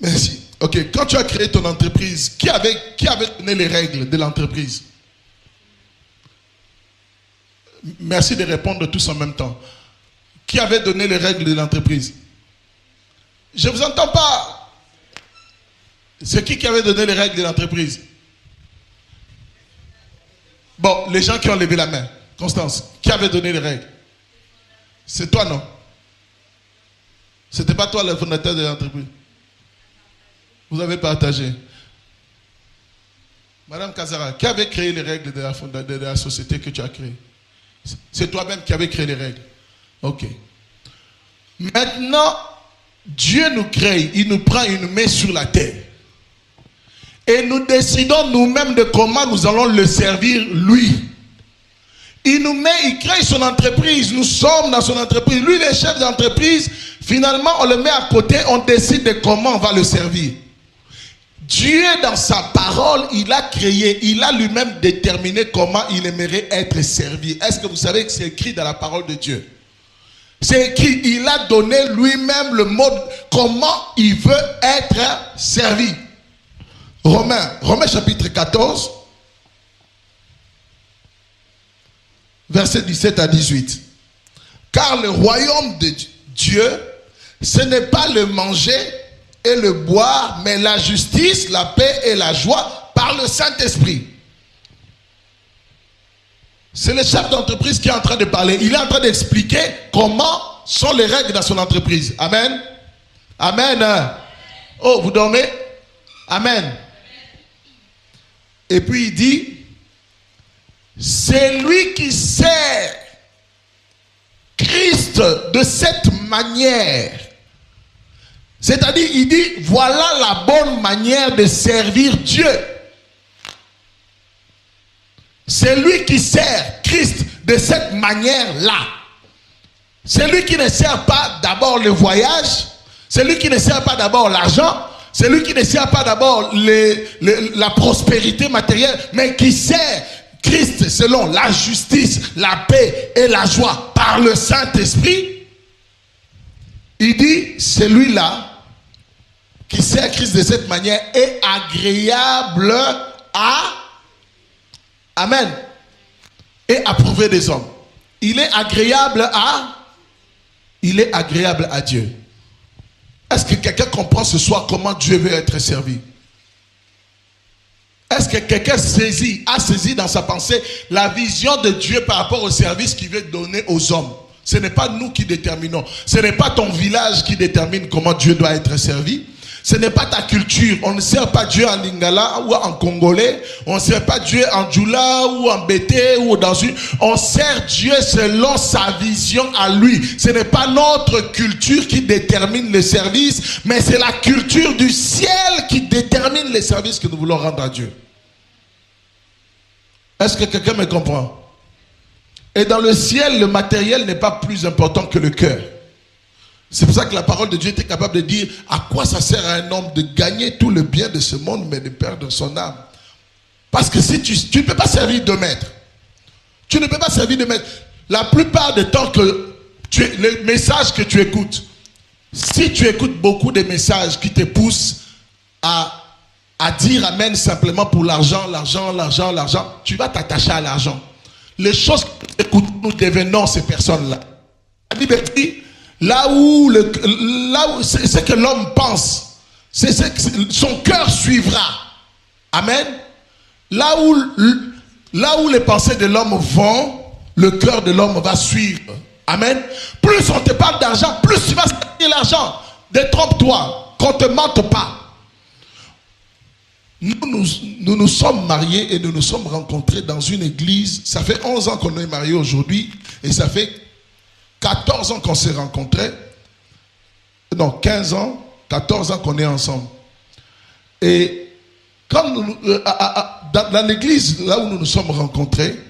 Merci. Ok, quand tu as créé ton entreprise, qui avait donné les règles de l'entreprise? Merci de répondre tous en même temps. Qui avait donné les règles de l'entreprise? Je ne vous entends pas. C'est qui avait donné les règles de l'entreprise? Bon, les gens qui ont levé la main. Constance, qui avait donné les règles? C'est toi, non? C'était pas toi le fondateur de l'entreprise? Vous avez partagé. Madame Kazara, qui avait créé les règles de la société que tu as créée? C'est toi-même qui avais créé les règles. Ok. Maintenant, Dieu nous crée, il nous prend, il nous met sur la terre. Et nous décidons nous-mêmes de comment nous allons le servir, lui. Il nous met, il crée son entreprise, nous sommes dans son entreprise. Lui, le chef d'entreprise, finalement, on le met à côté, on décide de comment on va le servir. Dieu, dans sa parole, il a créé, il a lui-même déterminé comment il aimerait être servi. Est-ce que vous savez que c'est écrit dans la parole de Dieu? C'est écrit, il a donné lui-même le mode, comment il veut être servi. Romains chapitre 14, versets 17 à 18. Car le royaume de Dieu, ce n'est pas le manger et le boire, mais la justice, la paix et la joie par le Saint-Esprit. C'est le chef d'entreprise qui est en train de parler. Il est en train d'expliquer comment sont les règles dans son entreprise. Amen. Amen. Oh, vous dormez? Amen. Et puis il dit, c'est lui qui sert Christ de cette manière. C'est-à-dire, il dit, voilà la bonne manière de servir Dieu. C'est lui qui sert Christ de cette manière-là. C'est lui qui ne sert pas d'abord le voyage. C'est lui qui ne sert pas d'abord l'argent. C'est lui qui ne sert pas d'abord la prospérité matérielle, mais qui sert Christ selon la justice, la paix et la joie par le Saint-Esprit. Il dit, celui-là qui sert Christ de cette manière est agréable à Amen. Et approuvé des hommes. Il est agréable à Dieu. Est-ce que quelqu'un comprend ce soir comment Dieu veut être servi? Est-ce que quelqu'un a saisi dans sa pensée la vision de Dieu par rapport au service qu'il veut donner aux hommes? Ce n'est pas nous qui déterminons. Ce n'est pas ton village qui détermine comment Dieu doit être servi. Ce n'est pas ta culture. On ne sert pas Dieu en lingala ou en congolais. On ne sert pas Dieu en djoula ou en bété ou dans une. On sert Dieu selon sa vision à lui. Ce n'est pas notre culture qui détermine le service, mais c'est la culture du ciel qui détermine les services que nous voulons rendre à Dieu. Est-ce que quelqu'un me comprend? Et dans le ciel, le matériel n'est pas plus important que le cœur. C'est pour ça que la parole de Dieu était capable de dire à quoi ça sert à un homme de gagner tout le bien de ce monde mais de perdre son âme. Parce que si tu ne peux pas servir de maître. Tu ne peux pas servir de maître. La plupart du temps que les messages que tu écoutes, si tu écoutes beaucoup de messages qui te poussent à dire amen simplement pour l'argent, tu vas t'attacher à l'argent. Les choses que nous écoutons, nous devenons ces personnes-là. La Bible dit, là où c'est que l'homme pense, c'est que son cœur suivra. Amen. Là où les pensées de l'homme vont, le cœur de l'homme va suivre. Amen. Plus on te parle d'argent, plus tu vas servir l'argent. Détrompe-toi, qu'on ne te mente pas. Nous nous sommes mariés et nous nous sommes rencontrés dans une église. Ça fait 11 ans qu'on est mariés aujourd'hui et ça fait 14 ans qu'on s'est rencontrés. Non, 15 ans, 14 ans qu'on est ensemble. Et quand dans l'église, là où nous nous sommes rencontrés,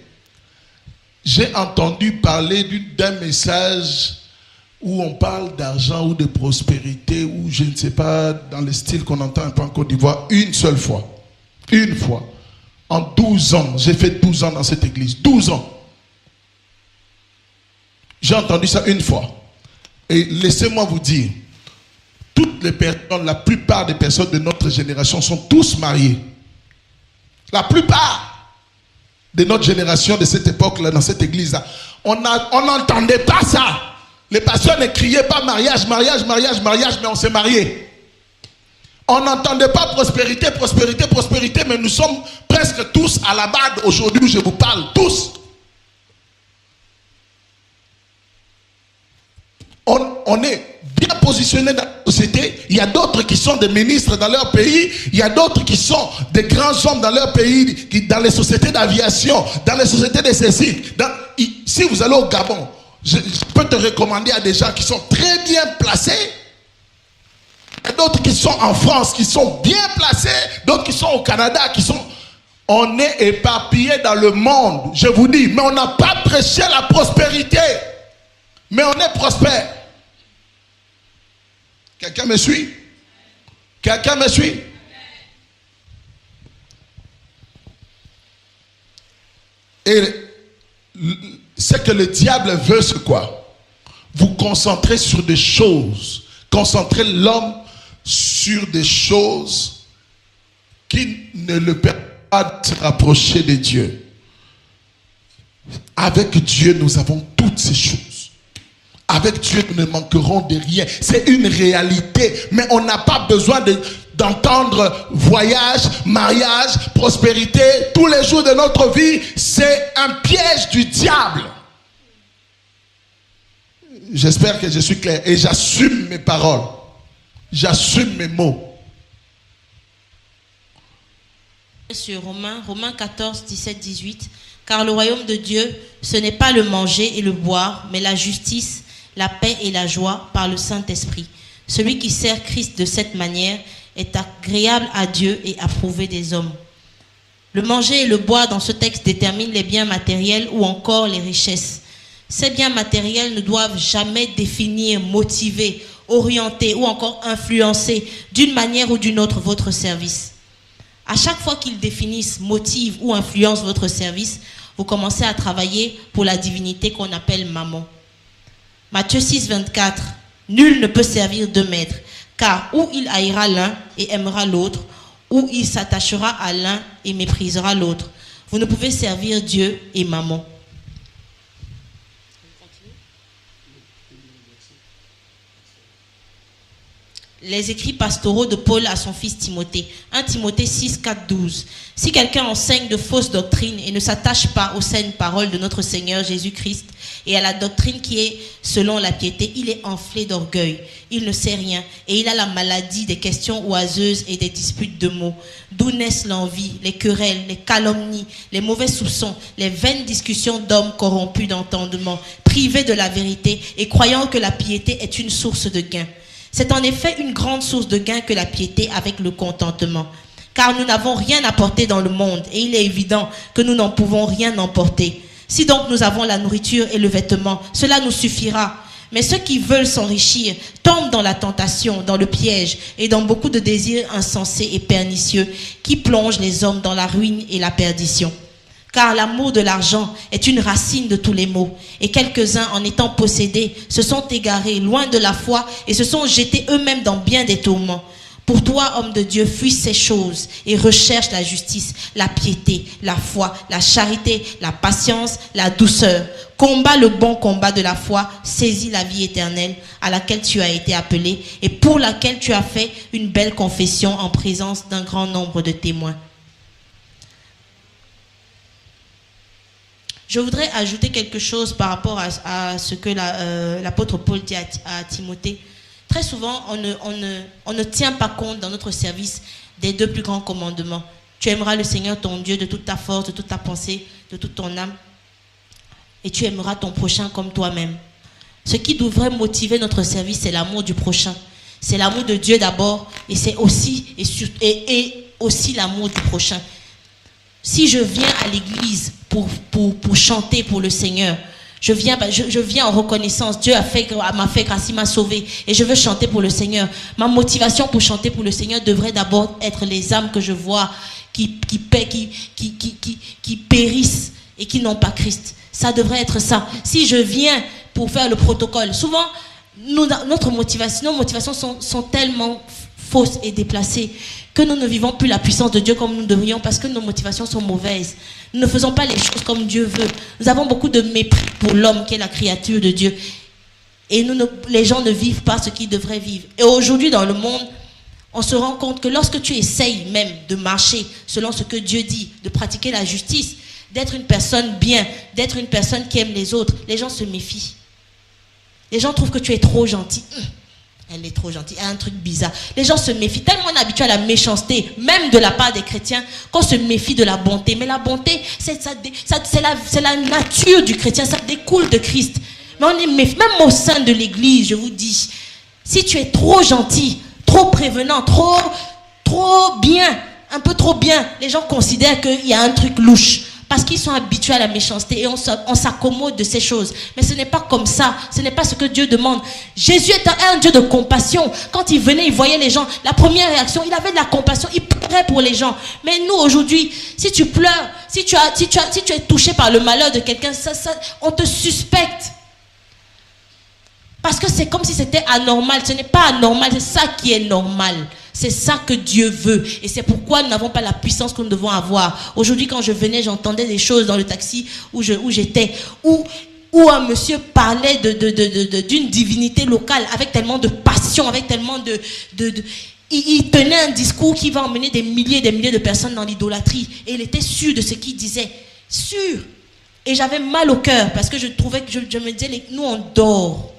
j'ai entendu parler d'un message où on parle d'argent ou de prospérité, ou je ne sais pas, dans le style qu'on entend un peu en Côte d'Ivoire, une seule fois. Une fois. En 12 ans, j'ai fait 12 ans dans cette église. 12 ans. J'ai entendu ça une fois. Et laissez-moi vous dire, toutes les personnes, la plupart des personnes de notre génération sont tous mariées. La plupart de notre génération, de cette époque-là, dans cette église-là, on n'entendait pas ça. Les pasteurs ne criaient pas mariage, mariage, mariage, mariage, mais on s'est mariés. On n'entendait pas prospérité, prospérité, prospérité, mais nous sommes presque tous à la bade aujourd'hui où je vous parle, tous. On est bien positionnés dans la société. Il y a d'autres qui sont des ministres dans leur pays. Il y a d'autres qui sont des grands hommes dans leur pays, dans les sociétés d'aviation, dans les sociétés de ceci. Si vous allez au Gabon, je peux te recommander à des gens qui sont très bien placés. Il y a d'autres qui sont en France, qui sont bien placés. D'autres qui sont au Canada, On est éparpillés dans le monde, je vous dis. Mais on n'a pas prêché la prospérité. Mais on est prospère. Quelqu'un me suit? Quelqu'un me suit? Et ce que le diable veut, c'est quoi? Vous concentrer sur des choses. Concentrer l'homme sur des choses qui ne le permettent pas de se rapprocher de Dieu. Avec Dieu, nous avons toutes ces choses. Avec Dieu, nous ne manquerons de rien. C'est une réalité. Mais on n'a pas besoin d'entendre voyage, mariage, prospérité. Tous les jours de notre vie, c'est un piège du diable. J'espère que je suis clair. Et j'assume mes paroles. J'assume mes mots. Sur Romains 14, 17, 18. Car le royaume de Dieu, ce n'est pas le manger et le boire, mais la justice, la paix et la joie par le Saint-Esprit. Celui qui sert Christ de cette manière est agréable à Dieu et approuvé des hommes. Le manger et le boire dans ce texte déterminent les biens matériels ou encore les richesses. Ces biens matériels ne doivent jamais définir, motiver, orienter ou encore influencer d'une manière ou d'une autre votre service. À chaque fois qu'ils définissent, motivent ou influencent votre service, vous commencez à travailler pour la divinité qu'on appelle maman. Matthieu 6, 24. Nul ne peut servir deux maîtres, car ou il haïra l'un et aimera l'autre, ou il s'attachera à l'un et méprisera l'autre. Vous ne pouvez servir Dieu et maman. Les écrits pastoraux de Paul à son fils Timothée. 1 Timothée 6, 4, 12. Si quelqu'un enseigne de fausses doctrines et ne s'attache pas aux saines paroles de notre Seigneur Jésus-Christ et à la doctrine qui est selon la piété, il est enflé d'orgueil. Il ne sait rien et il a la maladie des questions oiseuses et des disputes de mots. D'où naissent l'envie, les querelles, les calomnies, les mauvais soupçons, les vaines discussions d'hommes corrompus d'entendement, privés de la vérité et croyant que la piété est une source de gain. C'est en effet une grande source de gain que la piété avec le contentement. Car nous n'avons rien apporté dans le monde et il est évident que nous n'en pouvons rien emporter. Si donc nous avons la nourriture et le vêtement, cela nous suffira. Mais ceux qui veulent s'enrichir tombent dans la tentation, dans le piège et dans beaucoup de désirs insensés et pernicieux qui plongent les hommes dans la ruine et la perdition. Car l'amour de l'argent est une racine de tous les maux. Et quelques-uns, en étant possédés, se sont égarés loin de la foi et se sont jetés eux-mêmes dans bien des tourments. Pour toi, homme de Dieu, fuis ces choses et recherche la justice, la piété, la foi, la charité, la patience, la douceur. Combat le bon combat de la foi, saisis la vie éternelle à laquelle tu as été appelé et pour laquelle tu as fait une belle confession en présence d'un grand nombre de témoins. Je voudrais ajouter quelque chose par rapport à ce que l'apôtre Paul dit à Timothée. Très souvent, on ne tient pas compte dans notre service des deux plus grands commandements. Tu aimeras le Seigneur ton Dieu de toute ta force, de toute ta pensée, de toute ton âme. Et tu aimeras ton prochain comme toi-même. Ce qui devrait motiver notre service, c'est l'amour du prochain. C'est l'amour de Dieu d'abord et c'est aussi, aussi l'amour du prochain. Si je viens à l'église pour chanter pour le Seigneur, je viens en reconnaissance. Dieu m'a fait grâce, il m'a sauvé et je veux chanter pour le Seigneur. Ma motivation pour chanter pour le Seigneur devrait d'abord être les âmes que je vois qui périssent et qui n'ont pas Christ. Ça devrait être ça. Si je viens pour faire le protocole, souvent nos motivations sont tellement fausses et déplacées que nous ne vivons plus la puissance de Dieu comme nous devrions parce que nos motivations sont mauvaises. Nous ne faisons pas les choses comme Dieu veut. Nous avons beaucoup de mépris pour l'homme qui est la créature de Dieu. Et les gens ne vivent pas ce qu'ils devraient vivre. Et aujourd'hui dans le monde, on se rend compte que lorsque tu essayes même de marcher selon ce que Dieu dit, de pratiquer la justice, d'être une personne bien, d'être une personne qui aime les autres, les gens se méfient. Les gens trouvent que tu es trop gentil. Elle est trop gentille, elle a un truc bizarre. Les gens se méfient, tellement on est habitué à la méchanceté, même de la part des chrétiens, qu'on se méfie de la bonté. Mais la bonté, c'est la nature du chrétien, ça découle de Christ. Mais on est méfiant, même au sein de l'église, je vous dis, si tu es trop gentil, trop prévenant, trop bien, un peu trop bien, les gens considèrent qu'il y a un truc louche. Parce qu'ils sont habitués à la méchanceté et on s'accommode de ces choses. Mais ce n'est pas comme ça. Ce n'est pas ce que Dieu demande. Jésus est un Dieu de compassion. Quand il venait, il voyait les gens. La première réaction, il avait de la compassion. Il pleurait pour les gens. Mais nous, aujourd'hui, si tu pleures, si tu es touché par le malheur de quelqu'un, on te suspecte. Parce que c'est comme si c'était anormal. Ce n'est pas anormal, c'est ça qui est normal. C'est ça que Dieu veut. Et c'est pourquoi nous n'avons pas la puissance que nous devons avoir. Aujourd'hui, quand je venais, j'entendais des choses dans le taxi où j'étais, où un monsieur parlait d'une divinité locale avec tellement de passion, avec tellement il tenait un discours qui va emmener des milliers et des milliers de personnes dans l'idolâtrie. Et il était sûr de ce qu'il disait. Sûr. Et j'avais mal au cœur parce que je trouvais que je me disais, nous on dort.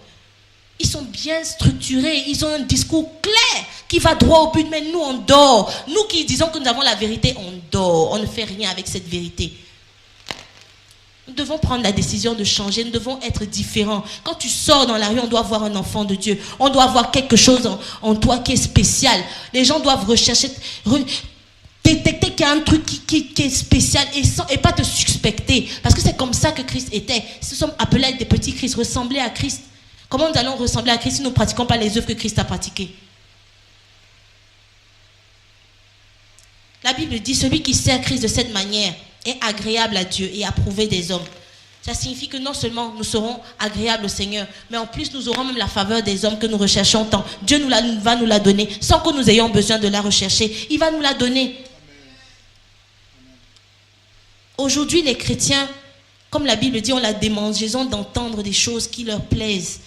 Ils sont bien structurés, ils ont un discours clair qui va droit au but, mais nous on dort. Nous qui disons que nous avons la vérité, on dort, on ne fait rien avec cette vérité. Nous devons prendre la décision de changer, nous devons être différents. Quand tu sors dans la rue, on doit voir un enfant de Dieu, on doit voir quelque chose en toi qui est spécial. Les gens doivent rechercher, détecter qu'il y a un truc qui est spécial et pas te suspecter. Parce que c'est comme ça que Christ était. Nous sommes appelés à être des petits Christ, ressembler à Christ. Comment nous allons ressembler à Christ si nous ne pratiquons pas les œuvres que Christ a pratiquées? La Bible dit, celui qui sert Christ de cette manière est agréable à Dieu et approuvé des hommes. Ça signifie que non seulement nous serons agréables au Seigneur, mais en plus nous aurons même la faveur des hommes que nous recherchons tant. Dieu va nous la donner sans que nous ayons besoin de la rechercher. Il va nous la donner. Aujourd'hui, les chrétiens, comme la Bible dit, ont la démangeaison d'entendre des choses qui leur plaisent.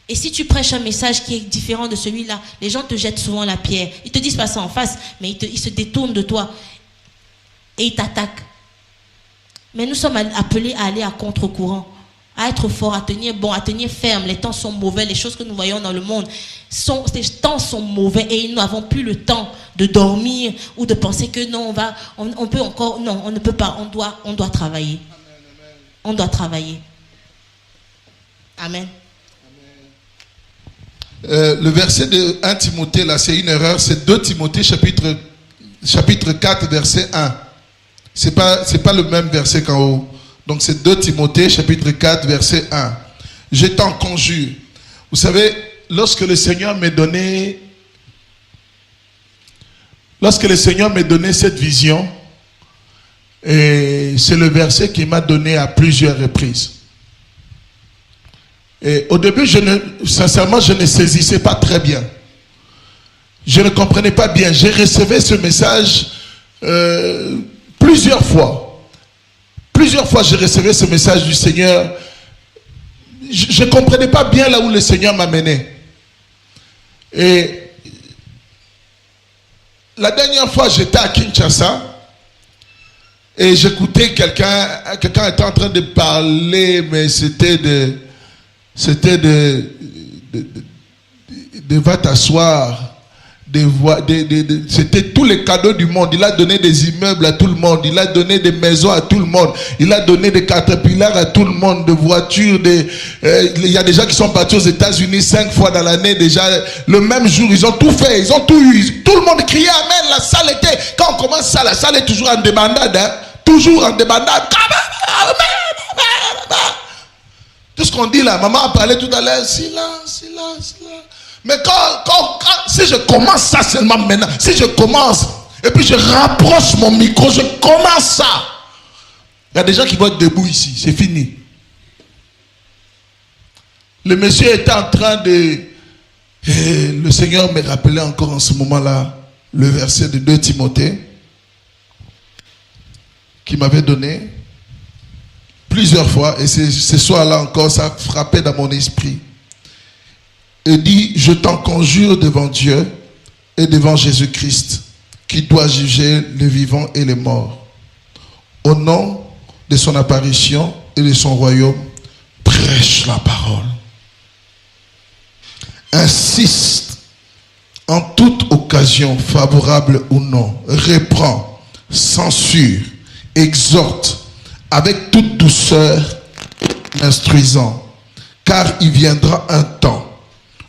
Et si tu prêches un message qui est différent de celui-là, les gens te jettent souvent la pierre. Ils te disent pas ça en face, mais ils se détournent de toi. Et ils t'attaquent. Mais nous sommes appelés à aller à contre-courant, à être forts, à tenir bon, à tenir ferme. Les temps sont mauvais, les choses que nous voyons dans le monde, les temps sont mauvais et nous n'avons plus le temps de dormir ou de penser que non, on peut encore, non, on ne peut pas, on doit travailler. On doit travailler. Amen. Le verset de 1 Timothée, là, c'est une erreur. C'est 2 Timothée, chapitre 4, verset 1. C'est pas le même verset qu'en haut. Donc, c'est 2 Timothée, chapitre 4, verset 1. Je t'en conjure. Vous savez, lorsque le Seigneur m'a donné cette vision, et c'est le verset qu'il m'a donné à plusieurs reprises. Et au début, sincèrement, je ne saisissais pas très bien. Je ne comprenais pas bien. J'ai reçu ce message plusieurs fois. Plusieurs fois, j'ai reçu ce message du Seigneur. Je ne comprenais pas bien là où le Seigneur m'a mené. Et la dernière fois, j'étais à Kinshasa. Et j'écoutais quelqu'un était en train de parler, mais c'était de va t'asseoir, c'était tous les cadeaux du monde. Il a donné des immeubles à tout le monde, il a donné des maisons à tout le monde, il a donné des caterpillars à tout le monde, des voitures, il y a des gens qui sont partis aux États-Unis 5 fois dans l'année déjà, le même jour, ils ont tout fait, ils ont tout eu, tout le monde criait amen. La salle était, quand on commence ça, la salle est toujours en débandade, hein? Toujours en débandade. Tout ce qu'on dit là, maman a parlé tout à l'heure, silence. Mais si je commence ça seulement maintenant, si je commence, et puis je rapproche mon micro, je commence ça. Il y a des gens qui vont être debout ici, c'est fini. Le monsieur était en train de... Et le Seigneur me rappelait encore en ce moment-là, le verset de 2 Timothée, qu'il m'avait donné plusieurs fois, et ce soir-là encore, ça frappait dans mon esprit. Il dit, je t'en conjure devant Dieu et devant Jésus-Christ, qui doit juger les vivants et les morts. Au nom de son apparition et de son royaume, prêche la parole. Insiste en toute occasion, favorable ou non, reprend, censure, exhorte, avec toute douceur, instruisant, car il viendra un temps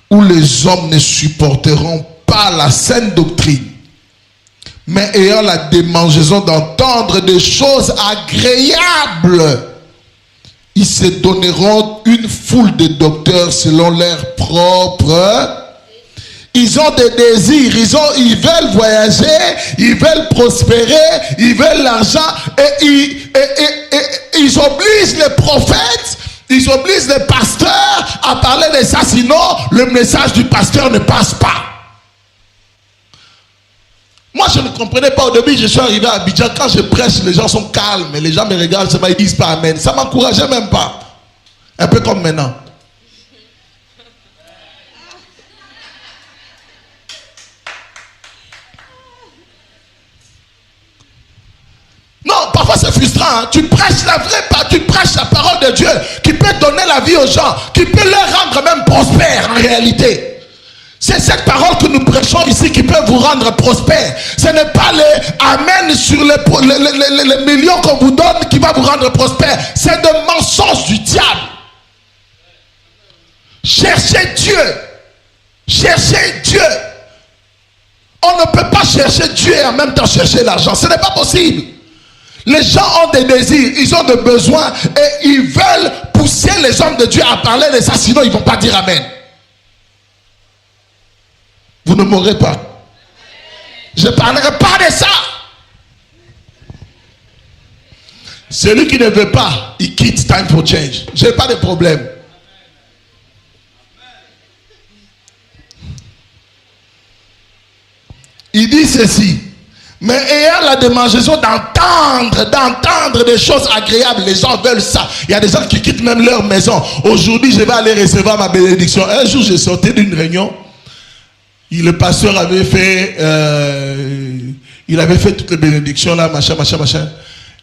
où les hommes ne supporteront pas la saine doctrine, mais ayant la démangeaison d'entendre des choses agréables, ils se donneront une foule de docteurs selon leur propre. Ils ont des désirs, ils veulent voyager, ils veulent prospérer, ils veulent l'argent, et ils obligent les prophètes, ils obligent les pasteurs à parler de ça, sinon le message du pasteur ne passe pas. Moi, je ne comprenais pas au début, je suis arrivé à Abidjan, quand je prêche, les gens sont calmes, les gens me regardent, ils disent pas amen. Ça ne m'encourageait même pas. Un peu comme maintenant. Non, parfois c'est frustrant. Hein? Tu prêches la vraie parole, tu prêches la parole de Dieu qui peut donner la vie aux gens, qui peut les rendre même prospères en réalité. C'est cette parole que nous prêchons ici qui peut vous rendre prospère. Ce n'est pas les amen sur les millions qu'on vous donne qui va vous rendre prospère. C'est des mensonges du diable. Cherchez Dieu. Cherchez Dieu. On ne peut pas chercher Dieu et en même temps chercher l'argent. Ce n'est pas possible. Les gens ont des désirs, ils ont des besoins et ils veulent pousser les hommes de Dieu à parler de ça, sinon ils ne vont pas dire amen. Vous ne m'aurez pas. Je ne parlerai pas de ça. Celui qui ne veut pas, il quitte Time for Change. Je n'ai pas de problème. Il dit ceci. Mais ayant la démangeaison d'entendre des choses agréables, les gens veulent ça. Il y a des gens qui quittent même leur maison. Aujourd'hui, je vais aller recevoir ma bénédiction. Un jour, j'ai sorti d'une réunion. Le pasteur avait fait, toutes les bénédictions là, machin.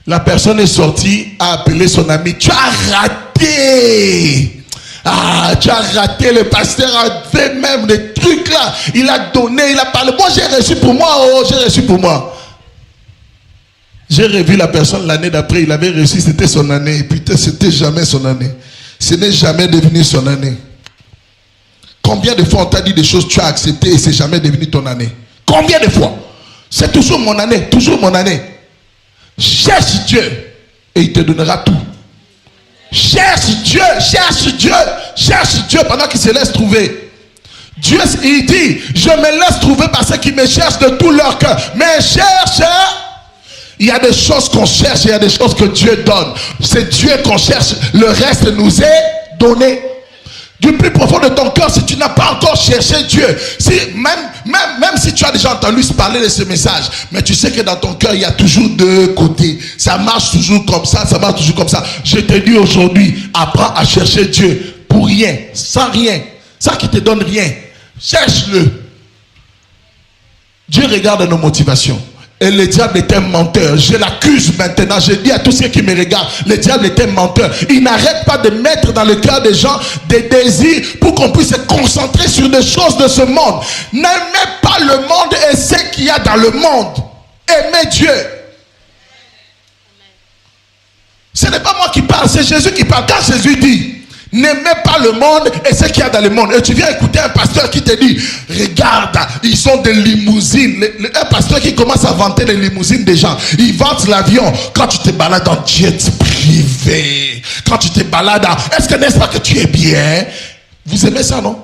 La personne est sortie, a appelé son ami. Tu as raté. Ah, tu as raté, le pasteur a fait même des trucs là. Il a donné, il a parlé. Moi, j'ai reçu pour moi, j'ai reçu pour moi. J'ai revu la personne l'année d'après, il avait reçu, c'était son année. Et putain, c'était jamais son année. Ce n'est jamais devenu son année. Combien de fois on t'a dit des choses, tu as accepté et c'est jamais devenu ton année? Combien de fois? C'est toujours mon année, toujours mon année. Cherche Dieu et il te donnera tout. Cherche Dieu pendant qu'il se laisse trouver. Dieu, il dit, je me laisse trouver par ceux qui me cherchent de tout leur cœur. Mais cherche. Il y a des choses qu'on cherche, il y a des choses que Dieu donne. C'est Dieu qu'on cherche, le reste nous est donné. Du plus profond de ton cœur, si tu n'as pas encore cherché Dieu, si, même si tu as déjà entendu parler de ce message, mais tu sais que dans ton cœur, il y a toujours deux côtés. Ça marche toujours comme ça, ça marche toujours comme ça. Je te dis aujourd'hui, apprends à chercher Dieu pour rien, sans rien, sans qu'il te donne rien. Cherche-le. Dieu regarde nos motivations. Et le diable est un menteur. Je l'accuse maintenant. Je dis à tous ceux qui me regardent, le diable est un menteur. Il n'arrête pas de mettre dans le cœur des gens des désirs pour qu'on puisse se concentrer sur des choses de ce monde. N'aimez pas le monde et ce qu'il y a dans le monde. Aimez Dieu. Ce n'est pas moi qui parle, c'est Jésus qui parle. Quand Jésus dit, n'aimez pas le monde et ce qu'il y a dans le monde. Et tu viens écouter un pasteur qui te dit, regarde, ils sont des limousines. Un pasteur qui commence à vanter les limousines des gens. Il vante l'avion. Quand tu te balades en jet privé, quand tu te balades en... Est-ce que n'est-ce pas que tu es bien? Vous aimez ça, non?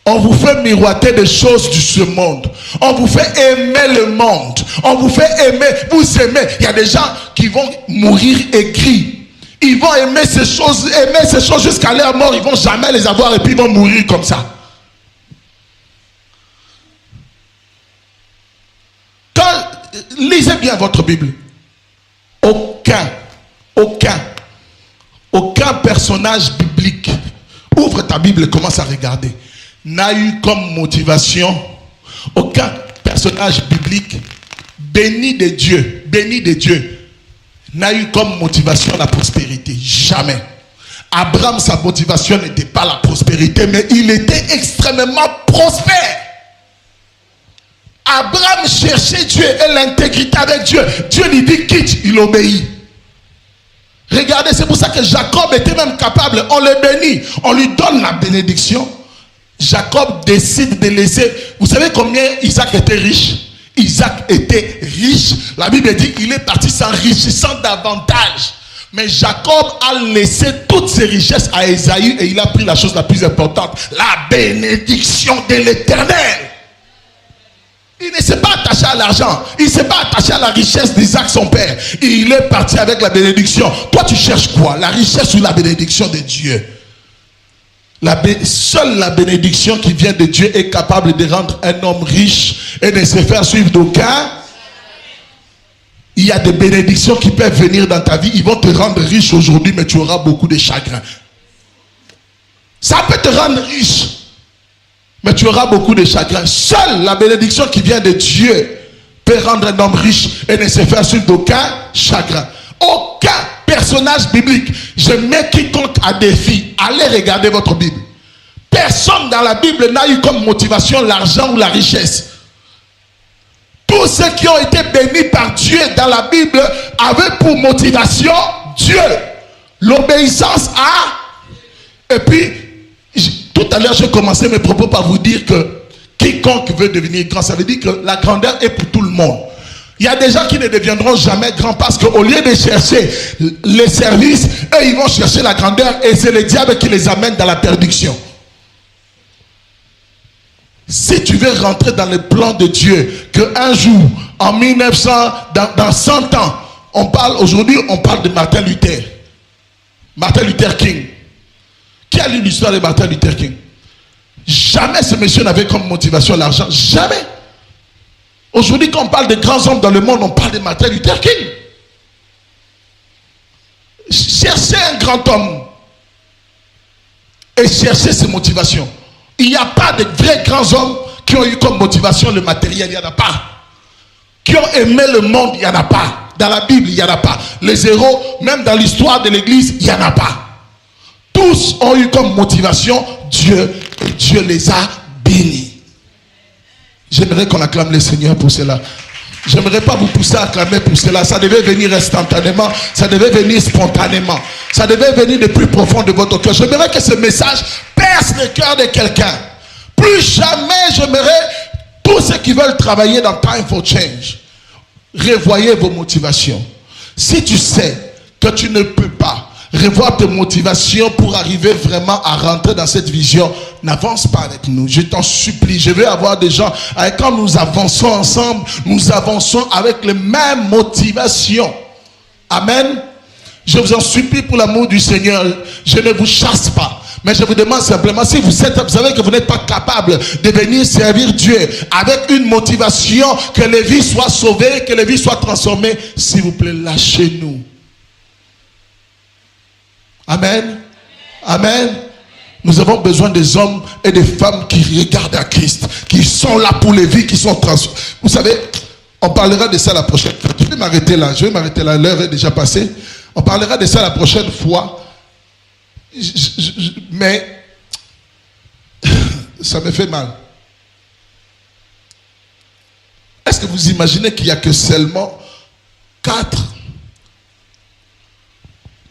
On vous fait miroiter des choses de ce monde. On vous fait aimer le monde. On vous fait aimer. Vous aimez. Il y a des gens qui vont mourir aigris. Ils vont aimer ces choses jusqu'à leur mort. Ils ne vont jamais les avoir et puis ils vont mourir comme ça. Lisez bien votre Bible. Aucun personnage biblique. Ouvre ta Bible et commence à regarder. N'a eu comme motivation aucun personnage biblique béni de Dieu n'a eu comme motivation la prospérité. Jamais. Abraham, sa motivation n'était pas la prospérité, mais il était extrêmement prospère. Abraham cherchait Dieu et l'intégrité avec Dieu. Dieu lui dit quitte, il obéit. Regardez, c'est pour ça que Jacob était même capable, on le bénit, on lui donne la bénédiction. Jacob décide de laisser. Vous savez combien Isaac était riche? Isaac était riche. La Bible dit qu'il est parti s'enrichissant davantage. Mais Jacob a laissé toutes ses richesses à Ésaü et il a pris la chose la plus importante, la bénédiction de l'Éternel. Il ne s'est pas attaché à l'argent. Il ne s'est pas attaché à la richesse d'Isaac son père. Il est parti avec la bénédiction. Toi tu cherches quoi? La richesse ou la bénédiction de Dieu? Seule la bénédiction qui vient de Dieu est capable de rendre un homme riche et de se faire suivre d'aucun. Il y a des bénédictions qui peuvent venir dans ta vie. Ils vont te rendre riche aujourd'hui, mais tu auras beaucoup de chagrin. Ça peut te rendre riche, mais tu auras beaucoup de chagrin. Seule la bénédiction qui vient de Dieu peut rendre un homme riche et ne se faire suivre d'aucun chagrin. Aucun personnage biblique. Je mets quiconque à défi. Allez regarder votre Bible. Personne dans la Bible n'a eu comme motivation l'argent ou la richesse. Tous ceux qui ont été bénis par Dieu dans la Bible avaient pour motivation Dieu. L'obéissance à... Et puis, tout à l'heure, j'ai commencé mes propos par vous dire que quiconque veut devenir grand, ça veut dire que la grandeur est pour tout le monde. Il y a des gens qui ne deviendront jamais grands parce qu'au lieu de chercher les services, eux, ils vont chercher la grandeur et c'est le diable qui les amène dans la perdition. Si tu veux rentrer dans le plan de Dieu, qu'un jour, en 1900, dans 100 ans, aujourd'hui, on parle de Martin Luther. Martin Luther King. Qui a lu l'histoire de Martin Luther King? Jamais ce monsieur n'avait comme motivation l'argent. Jamais. Aujourd'hui, quand on parle de grands hommes dans le monde, on parle de Martin Luther King. Cherchez un grand homme et cherchez ses motivations. Il n'y a pas de vrais grands hommes qui ont eu comme motivation le matériel, il n'y en a pas. Qui ont aimé le monde, il n'y en a pas. Dans la Bible, il n'y en a pas. Les héros, même dans l'histoire de l'Église, il n'y en a pas. Tous ont eu comme motivation Dieu, et Dieu les a bénis. J'aimerais qu'on acclame le Seigneur pour cela. J'aimerais pas vous pousser à acclamer pour cela. Ça devait venir instantanément. Ça devait venir spontanément. Ça devait venir de plus profond de votre cœur. J'aimerais que ce message perce le cœur de quelqu'un. Plus jamais j'aimerais, tous ceux qui veulent travailler dans Time for Change, revoyez vos motivations. Si tu sais que tu ne peux pas revoir tes motivations pour arriver vraiment à rentrer dans cette vision, n'avance pas avec nous. Je t'en supplie. Je veux avoir des gens, avec quand nous avançons ensemble, nous avançons avec les mêmes motivations. Amen. Je vous en supplie pour l'amour du Seigneur. Je ne vous chasse pas. Mais je vous demande simplement, si vous savez que vous n'êtes pas capable de venir servir Dieu avec une motivation, que les vies soient sauvées, que les vies soient transformées, s'il vous plaît, lâchez-nous. Amen. Amen. Nous avons besoin des hommes et des femmes qui regardent à Christ, qui sont là pour les vies, qui sont transformées. Vous savez, on parlera de ça la prochaine fois. Je vais m'arrêter là. L'heure est déjà passée. On parlera de ça la prochaine fois. Mais ça me fait mal. Est-ce que vous imaginez qu'il n'y a que seulement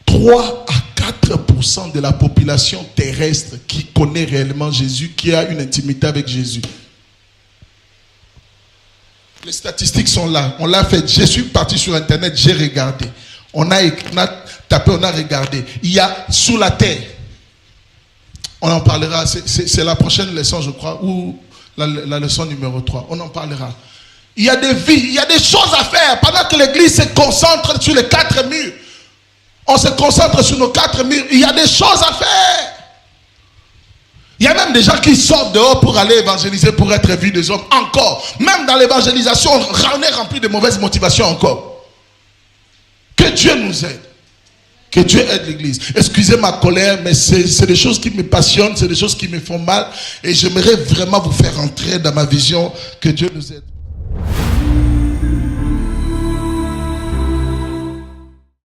3 à 4% de la population terrestre qui connaît réellement Jésus, qui a une intimité avec Jésus? Les statistiques sont là. On l'a fait. Je suis parti sur Internet, j'ai regardé. On a tapé, on a regardé. Il y a sous la terre. On en parlera. C'est la prochaine leçon, je crois, ou la leçon numéro 3. On en parlera. Il y a des vies, il y a des choses à faire. Pendant que l'église se concentre sur les 4 murs, on se concentre sur nos 4 murs. Il y a des choses à faire. Il y a même des gens qui sortent dehors pour aller évangéliser, pour être vus des hommes. Encore. Même dans l'évangélisation, on est rempli de mauvaises motivations encore. Que Dieu nous aide. Que Dieu aide l'église. Excusez ma colère, mais c'est des choses qui me passionnent, c'est des choses qui me font mal. Et j'aimerais vraiment vous faire entrer dans ma vision. Que Dieu nous aide.